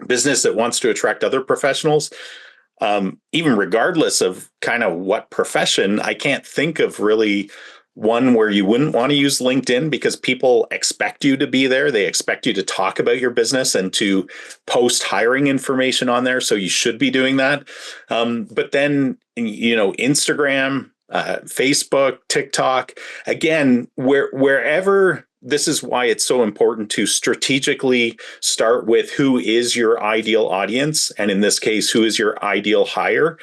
business that wants to attract other professionals, even regardless of kind of what profession, I can't think of really one where you wouldn't want to use LinkedIn, because people expect you to be there. They expect you to talk about your business and to post hiring information on there. So you should be doing that. But then, Instagram, Facebook, TikTok. Again, wherever. This is why it's so important to strategically start with who is your ideal audience, and in this case, who is your ideal hire,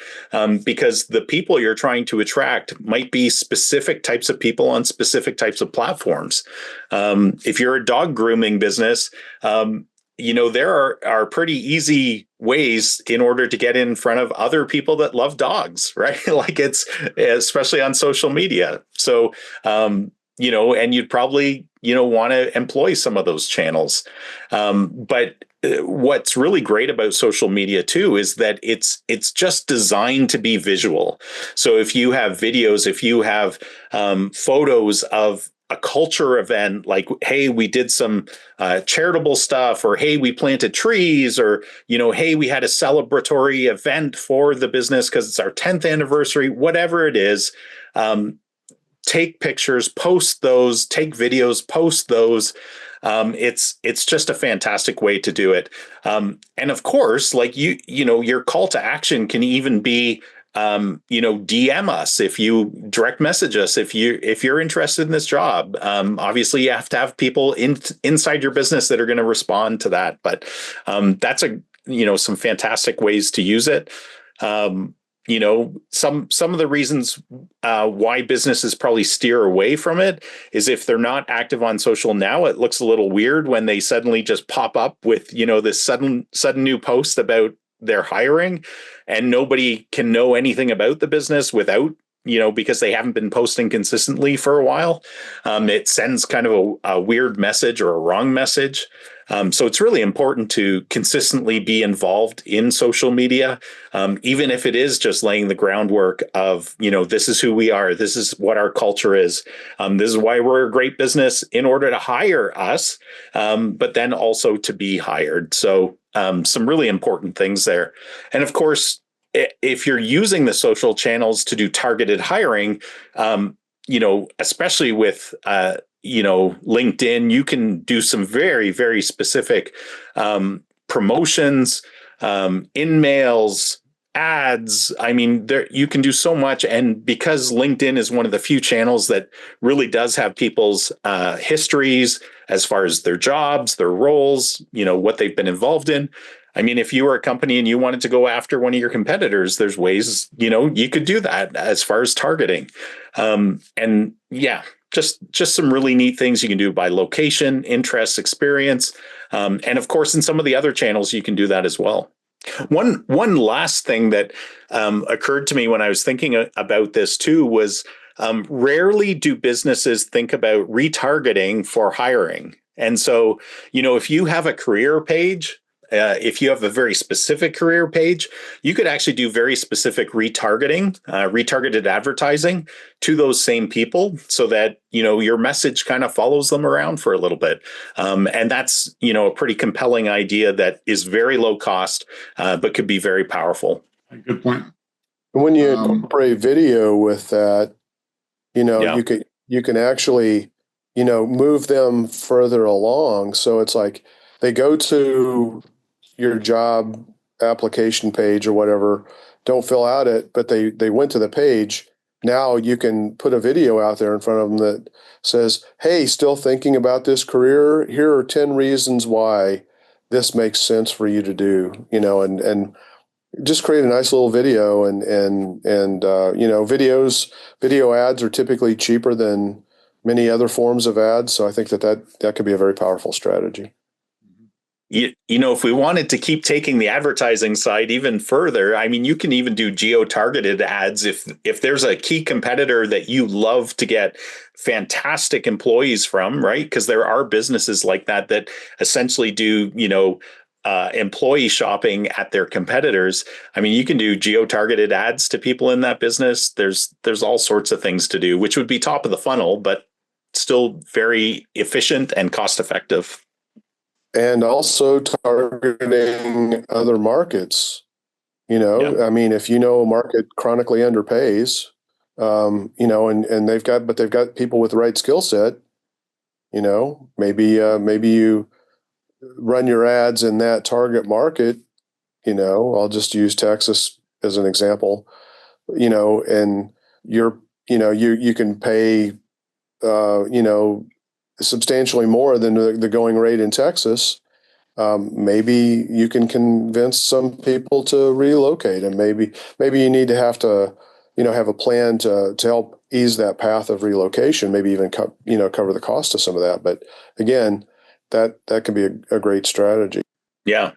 because the people you're trying to attract might be specific types of people on specific types of platforms. If you're a dog grooming business, there are pretty easy ways in order to get in front of other people that love dogs, right? Like it's especially on social media. So, and you'd probably, want to employ some of those channels. But what's really great about social media too is that it's just designed to be visual. So if you have videos, if you have photos of a culture event, like, hey, we did some charitable stuff, or hey, we planted trees, or, hey, we had a celebratory event for the business because it's our 10th anniversary, whatever it is, take pictures, post those, take videos, post those. It's just a fantastic way to do it. And of course, like your call to action can even be, DM us, if you direct message us, if you're interested in this job. Obviously you have to have people inside your business that are going to respond to that. But that's some fantastic ways to use it. Some of the reasons why businesses probably steer away from it is if they're not active on social now, it looks a little weird when they suddenly just pop up with, this sudden new post about their hiring, and nobody can know anything about the business without, because they haven't been posting consistently for a while. It sends kind of a weird message or a wrong message. So it's really important to consistently be involved in social media, even if it is just laying the groundwork of, this is who we are. This is what our culture is. This is why we're a great business in order to hire us, but then also to be hired. So some really important things there. And of course, if you're using the social channels to do targeted hiring, especially with LinkedIn, you can do some very, very specific promotions, in mails, ads. I mean, you can do so much. And because LinkedIn is one of the few channels that really does have people's histories as far as their jobs, their roles, what they've been involved in. I mean, if you were a company and you wanted to go after one of your competitors, there's ways, you could do that as far as targeting. And yeah, just some really neat things you can do by location, interest, experience. And of course, in some of the other channels, you can do that as well. One last thing that occurred to me when I was thinking about this too was rarely do businesses think about retargeting for hiring. And so, if you have a career page, if you have a very specific career page, you could actually do very specific retargeted advertising to those same people so that, your message kind of follows them around for a little bit. And that's, a pretty compelling idea that is very low cost, but could be very powerful. Good point. When you incorporate video with that, you can actually, move them further along. So it's like they go to your job application page or whatever, don't fill out it, but they went to the page. Now you can put a video out there in front of them that says, hey, still thinking about this career? Here are 10 reasons why this makes sense for you to do, and just create a nice little video and video ads are typically cheaper than many other forms of ads. So I think that could be a very powerful strategy. If we wanted to keep taking the advertising side even further, I mean, you can even do geo-targeted ads if there's a key competitor that you love to get fantastic employees from, right? Because there are businesses like that essentially do, employee shopping at their competitors. I mean, you can do geo-targeted ads to people in that business. There's all sorts of things to do, which would be top of the funnel, but still very efficient and cost effective. And also targeting other markets, I mean, if a market chronically underpays, and they've got people with the right skill set, maybe you run your ads in that target market, I'll just use Texas as an example, and you're you can pay, substantially more than the going rate in Texas. Maybe you can convince some people to relocate, and maybe you need to have a plan to help ease that path of relocation. Maybe even cover the cost of some of that. But again, that can be a great strategy. Yeah.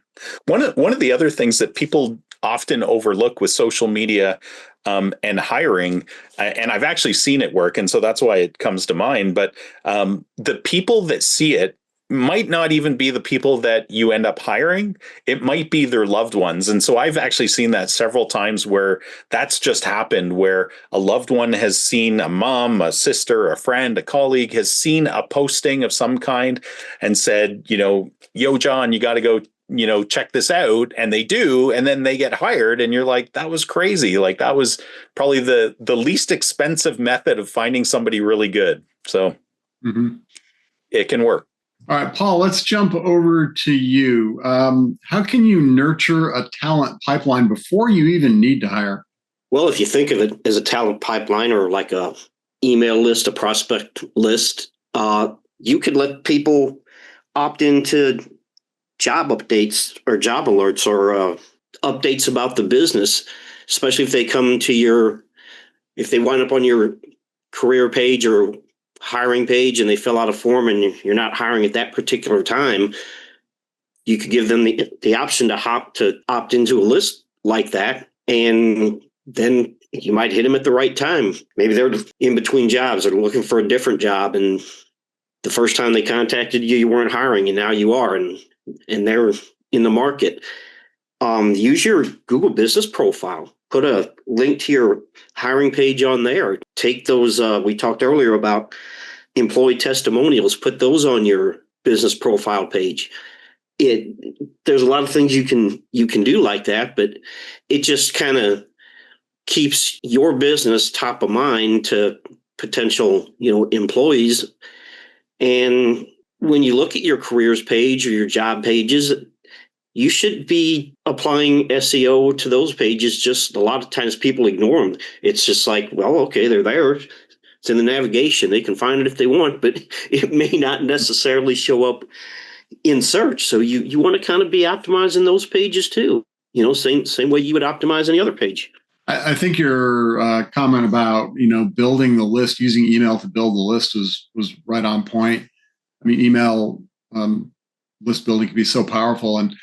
One of the other things that people often overlook with social media and hiring, and I've actually seen it work, and so that's why it comes to mind. But the people that see it might not even be the people that you end up hiring. It might be their loved ones. And so I've actually seen that several times where that's just happened, where a loved one has seen, a mom, a sister, a friend, a colleague has seen a posting of some kind and said, yo, John, you got to go, check this out. And they do. And then they get hired. And you're like, that was crazy. Like, that was probably the least expensive method of finding somebody really good. So It can work. All right, Paul, let's jump over to you. How can you nurture a talent pipeline before you even need to hire? Well, if you think of it as a talent pipeline or like a email list, a prospect list, you could let people opt into job updates or job alerts or updates about the business, especially if they come to if they wind up on your career page or hiring page and they fill out a form and you're not hiring at that particular time. You could give them the option to opt into a list like that, and then you might hit them at the right time. Maybe they're in between jobs or looking for a different job, and the first time they contacted you, you weren't hiring, and now you are, and they're in the market. Use your Google Business Profile. Put a link to your hiring page on there. Take those, we talked earlier about employee testimonials, put those on your business profile page. There's a lot of things you can do like that, but it just kind of keeps your business top of mind to potential, employees. And when you look at your careers page or your job pages, you should be applying SEO to those pages. Just a lot of times people ignore them. It's just like, well, okay, they're there. It's in the navigation. They can find it if they want, but it may not necessarily show up in search. So you want to kind of be optimizing those pages too. Same way you would optimize any other page. I think your comment about, building the list, using email to build the list was right on point. I mean, email list building can be so powerful. And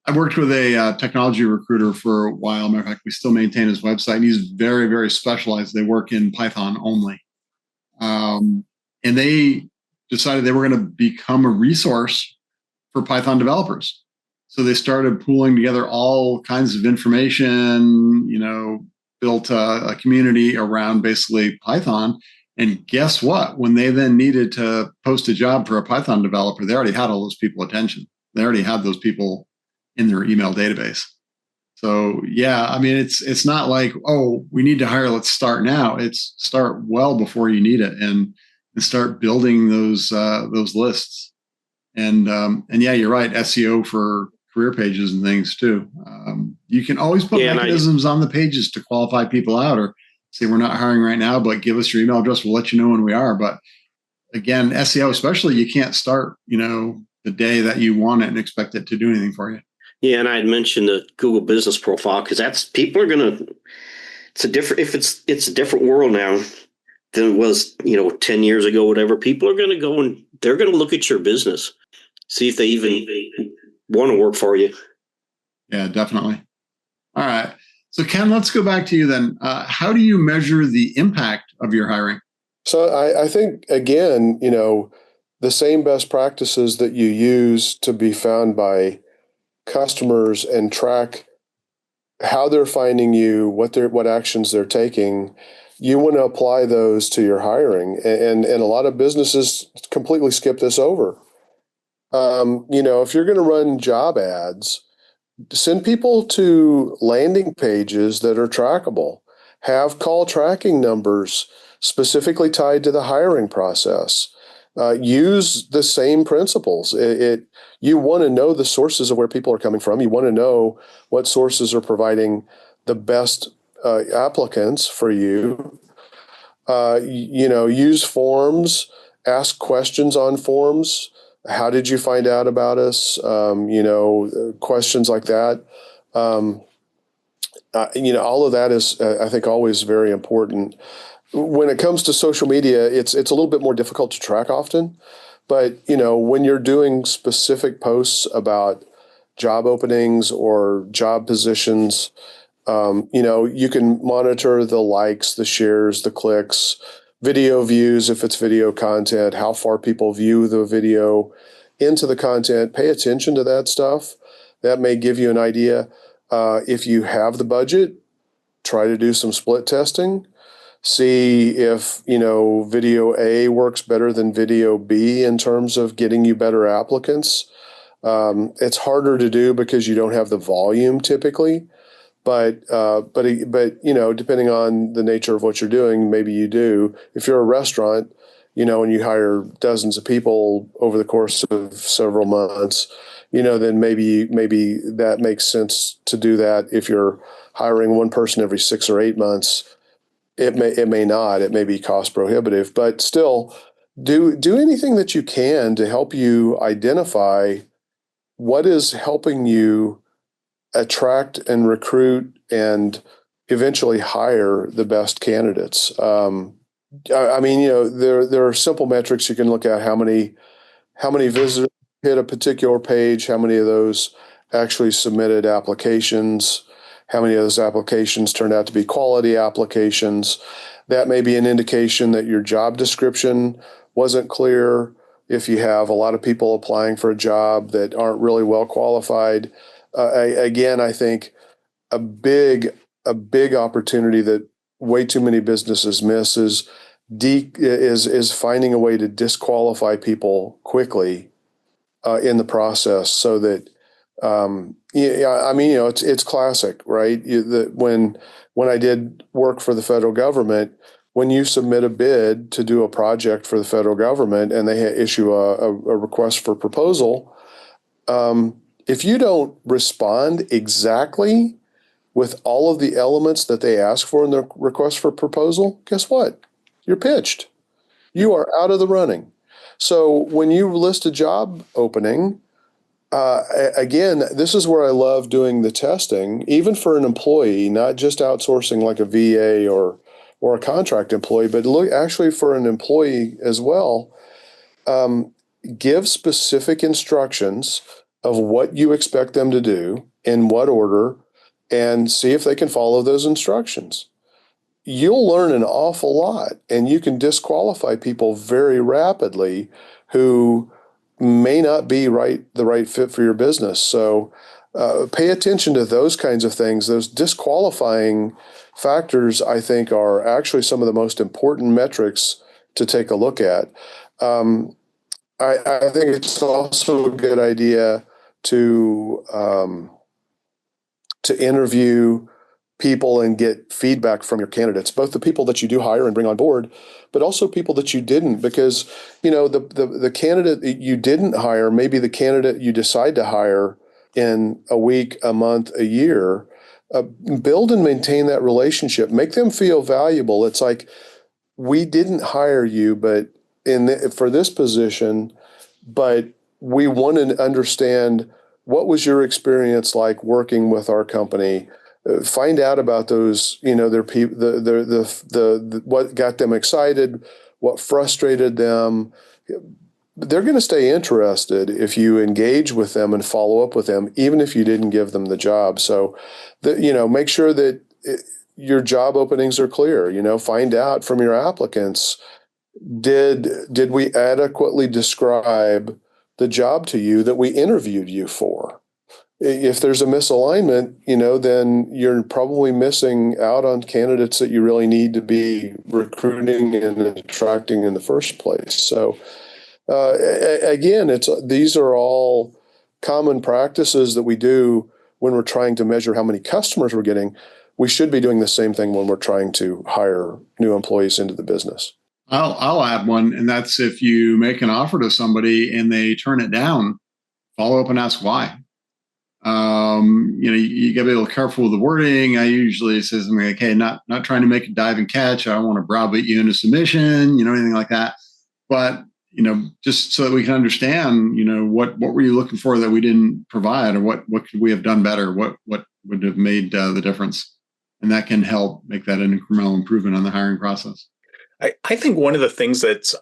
I worked with a technology recruiter for a while. Matter of fact, we still maintain his website. And he's very, very specialized. They work in Python only. And they decided they were going to become a resource for Python developers. So they started pooling together all kinds of information, built a community around basically Python. And guess what? When they then needed to post a job for a Python developer, they already had all those people attention. They already had those people in their email database. So yeah, I mean, it's not like, oh, we need to hire, let's start now. It's start well before you need it and start building those lists. And yeah, you're right. SEO for career pages and things too. You can always put mechanisms on the pages to qualify people out or say, we're not hiring right now, but give us your email address. We'll let you know when we are. But again, SEO, especially, you can't start, the day that you want it and expect it to do anything for you. Yeah, and I had mentioned the Google Business Profile because it's a different world now than it was, 10 years ago, whatever. People are going to go and they're going to look at your business, see if they even want to work for you. Yeah, definitely. All right. So Ken, let's go back to you then. How do you measure the impact of your hiring? So I think, again, the same best practices that you use to be found by customers and track how they're finding you, what actions they're taking, you want to apply those to your hiring. And a lot of businesses completely skip this over. If you're going to run job ads, send people to landing pages that are trackable. Have call tracking numbers specifically tied to the hiring process. Use the same principles. You want to know the sources of where people are coming from. You want to know what sources are providing the best applicants for you. Use forms, ask questions on forms. How did you find out about us? Questions like that. All of that is, I think, always very important. When it comes to social media, it's a little bit more difficult to track often. But, when you're doing specific posts about job openings or job positions, you can monitor the likes, the shares, the clicks, video views if it's video content, how far people view the video into the content. Pay attention to that stuff. That may give you an idea. If you have the budget, try to do some split testing. See if, video A works better than video B in terms of getting you better applicants. It's harder to do because you don't have the volume typically. But depending on the nature of what you're doing, maybe you do. If you're a restaurant, and you hire dozens of people over the course of several months, then maybe that makes sense to do that. If you're hiring one person every 6 or 8 months, it may not. It may be cost prohibitive, but still, do anything that you can to help you identify what is helping you attract and recruit and eventually hire the best candidates. There are simple metrics you can look at. How many visitors hit a particular page? How many of those actually submitted applications? How many of those applications turned out to be quality applications? That may be an indication that your job description wasn't clear. If you have a lot of people applying for a job that aren't really well qualified, again, I think a big opportunity that way too many businesses miss is finding a way to disqualify people quickly in the process, so that it's classic, right? When I did work for the federal government, when you submit a bid to do a project for the federal government and they issue a request for proposal, if you don't respond exactly with all of the elements that they ask for in the request for proposal, guess what? You're pitched. You are out of the running. So when you list a job opening, again, this is where I love doing the testing, even for an employee, not just outsourcing like a VA or a contract employee, but actually for an employee as well. Give specific instructions of what you expect them to do, in what order, and see if they can follow those instructions. You'll learn an awful lot, and you can disqualify people very rapidly who may not be the right fit for your business. So pay attention to those kinds of things. Those disqualifying factors, I think, are actually some of the most important metrics to take a look at. I think it's also a good idea to interview people and get feedback from your candidates, both the people that you do hire and bring on board, but also people that you didn't, because the candidate that you didn't hire, maybe the candidate you decide to hire in a week, a month, a year. Build and maintain that relationship. Make them feel valuable. It's like, we didn't hire you, but for this position, but we want to understand, what was your experience like working with our company? Find out about those, their people, what got them excited, what frustrated them. They're going to stay interested if you engage with them and follow up with them, even if you didn't give them the job. So, make sure that your job openings are clear. Find out from your applicants, did we adequately describe the job to you that we interviewed you for? If there's a misalignment, then you're probably missing out on candidates that you really need to be recruiting and attracting in the first place. So, again, these are all common practices that we do when we're trying to measure how many customers we're getting. We should be doing the same thing when we're trying to hire new employees into the business. I'll add one, and that's if you make an offer to somebody and they turn it down, follow up and ask why. You got to be a little careful with the wording. I usually say something like, "Hey, not trying to make a dive and catch. I don't want to browbeat you into submission, anything like that." But just so that we can understand, what were you looking for that we didn't provide, or what could we have done better? What would have made the difference? And that can help make that an incremental improvement on the hiring process. I think one of the things that's,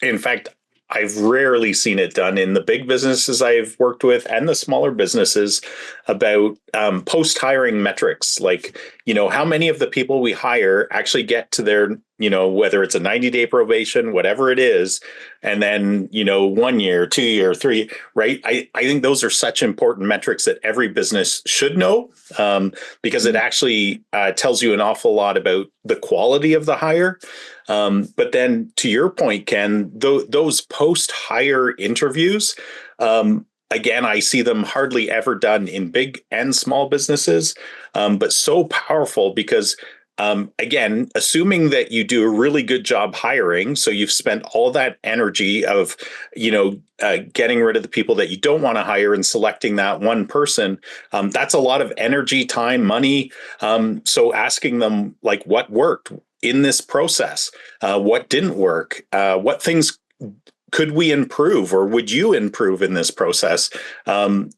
in fact, I've rarely seen it done in the big businesses I've worked with and the smaller businesses about post-hiring metrics. Like, how many of the people we hire actually get to their, whether it's a 90-day probation, whatever it is, and then, 1 year, 2 year, 3, right? I think those are such important metrics that every business should know, because it actually tells you an awful lot about the quality of the hire. But then to your point, Ken, those post-hire interviews, again, I see them hardly ever done in big and small businesses, but so powerful because, again, assuming that you do a really good job hiring, so you've spent all that energy of, getting rid of the people that you don't want to hire and selecting that one person, that's a lot of energy, time, money. So asking them, like, what worked in this process, what didn't work, what things could we improve, or would you improve in this process?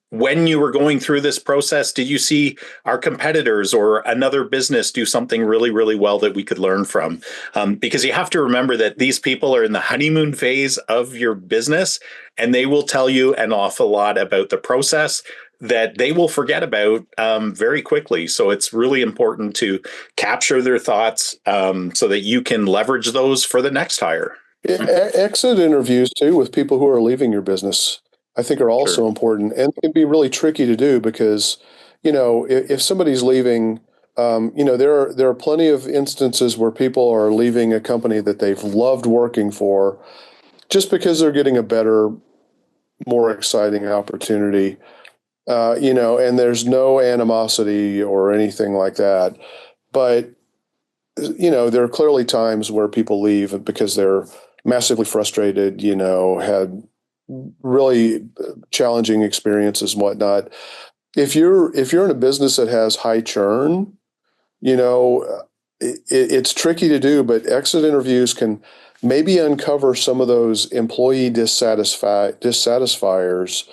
When you were going through this process, did you see our competitors or another business do something really, really well that we could learn from? Because you have to remember that these people are in the honeymoon phase of your business, and they will tell you an awful lot about the process that they will forget about very quickly. So it's really important to capture their thoughts so that you can leverage those for the next hire. Exit interviews too with people who are leaving your business, I think, are also important, and can be really tricky to do because, if somebody's leaving, there are plenty of instances where people are leaving a company that they've loved working for just because they're getting a better, more exciting opportunity, and there's no animosity or anything like that. But, there are clearly times where people leave because they're massively frustrated, had really challenging experiences and whatnot. If you're in a business that has high churn, it's tricky to do, but exit interviews can maybe uncover some of those employee dissatisfiers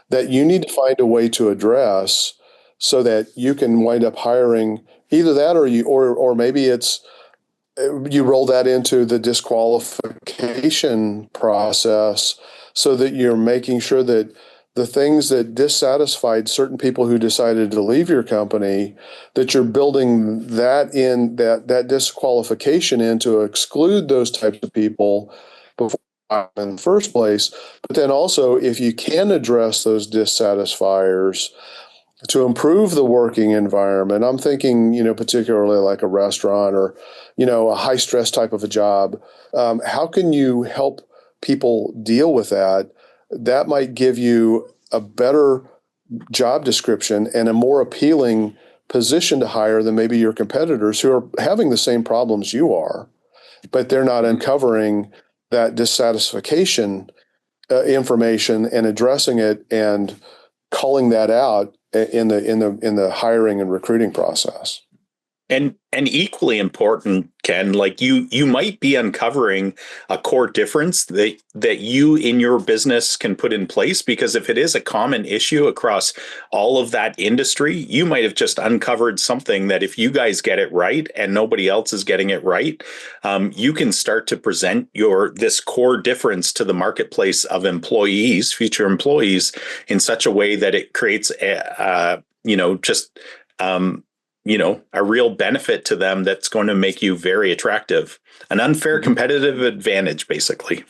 that you need to find a way to address so that you can wind up hiring either that or maybe it's you roll that into the disqualification process so that you're making sure that the things that dissatisfied certain people who decided to leave your company, that you're building that disqualification in to exclude those types of people before in the first place. But then also, if you can address those dissatisfiers to improve the working environment, I'm thinking, particularly like a restaurant or, a high stress type of a job. How can you help people deal with that? That might give you a better job description and a more appealing position to hire than maybe your competitors who are having the same problems you are, but they're not uncovering that dissatisfaction information and addressing it and calling that out in the hiring and recruiting process. And equally important, Ken, like you might be uncovering a core difference that you in your business can put in place, because if it is a common issue across all of that industry, you might have just uncovered something that if you guys get it right and nobody else is getting it right, you can start to present this core difference to the marketplace of employees, future employees, in such a way that it creates a real benefit to them that's going to make you very attractive. An unfair competitive advantage, basically.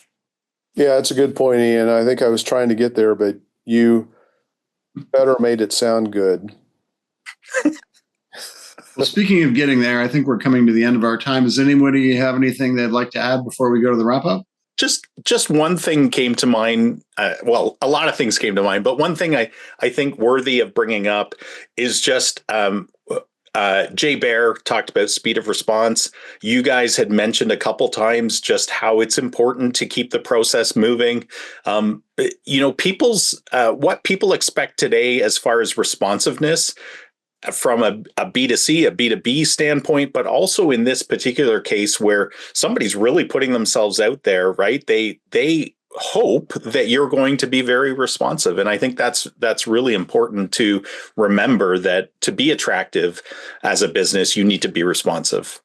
Yeah, that's a good point, Ian. I think I was trying to get there, but you better made it sound good. Well, speaking of getting there, I think we're coming to the end of our time. Does anybody have anything they'd like to add before we go to the wrap up? Just one thing came to mind. Well, a lot of things came to mind, but one thing I think worthy of bringing up is just Jay Bear talked about speed of response. You guys had mentioned a couple times just how it's important to keep the process moving. What people expect today as far as responsiveness from a B2C, a B2B standpoint, but also in this particular case where somebody's really putting themselves out there, right? They hope that you're going to be very responsive. And I think that's really important to remember, that to be attractive as a business, you need to be responsive.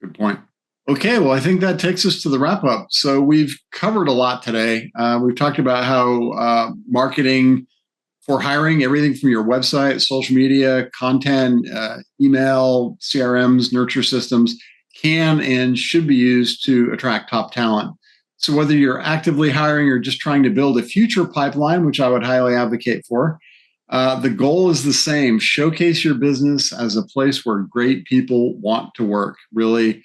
Good point. Okay, well, I think that takes us to the wrap up. So we've covered a lot today. We've talked about how marketing for hiring, everything from your website, social media, content, email, CRMs, nurture systems can and should be used to attract top talent. So whether you're actively hiring or just trying to build a future pipeline, which I would highly advocate for, the goal is the same. Showcase your business as a place where great people want to work. Really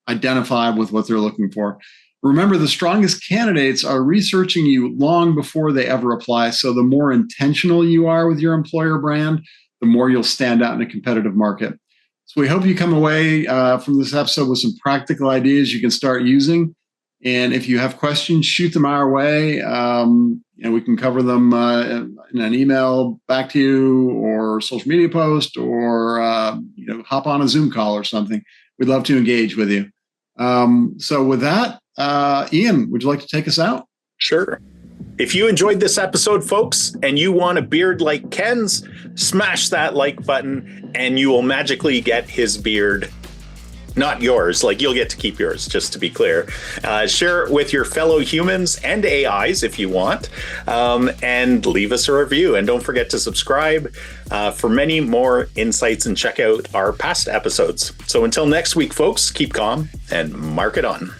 identify with what they're looking for. Remember, the strongest candidates are researching you long before they ever apply. So the more intentional you are with your employer brand, the more you'll stand out in a competitive market. So we hope you come away from this episode with some practical ideas you can start using. And if you have questions, shoot them our way. We can cover them in an email back to you, or social media post, or hop on a Zoom call or something. We'd love to engage with you. So with that, Ian, would you like to take us out? Sure. If you enjoyed this episode, folks, and you want a beard like Ken's, smash that like button and you will magically get his beard. Not yours, like you'll get to keep yours, just to be clear. Share it with your fellow humans and AIs if you want, and leave us a review. And don't forget to subscribe for many more insights, and check out our past episodes. So until next week, folks, keep calm and mark it on.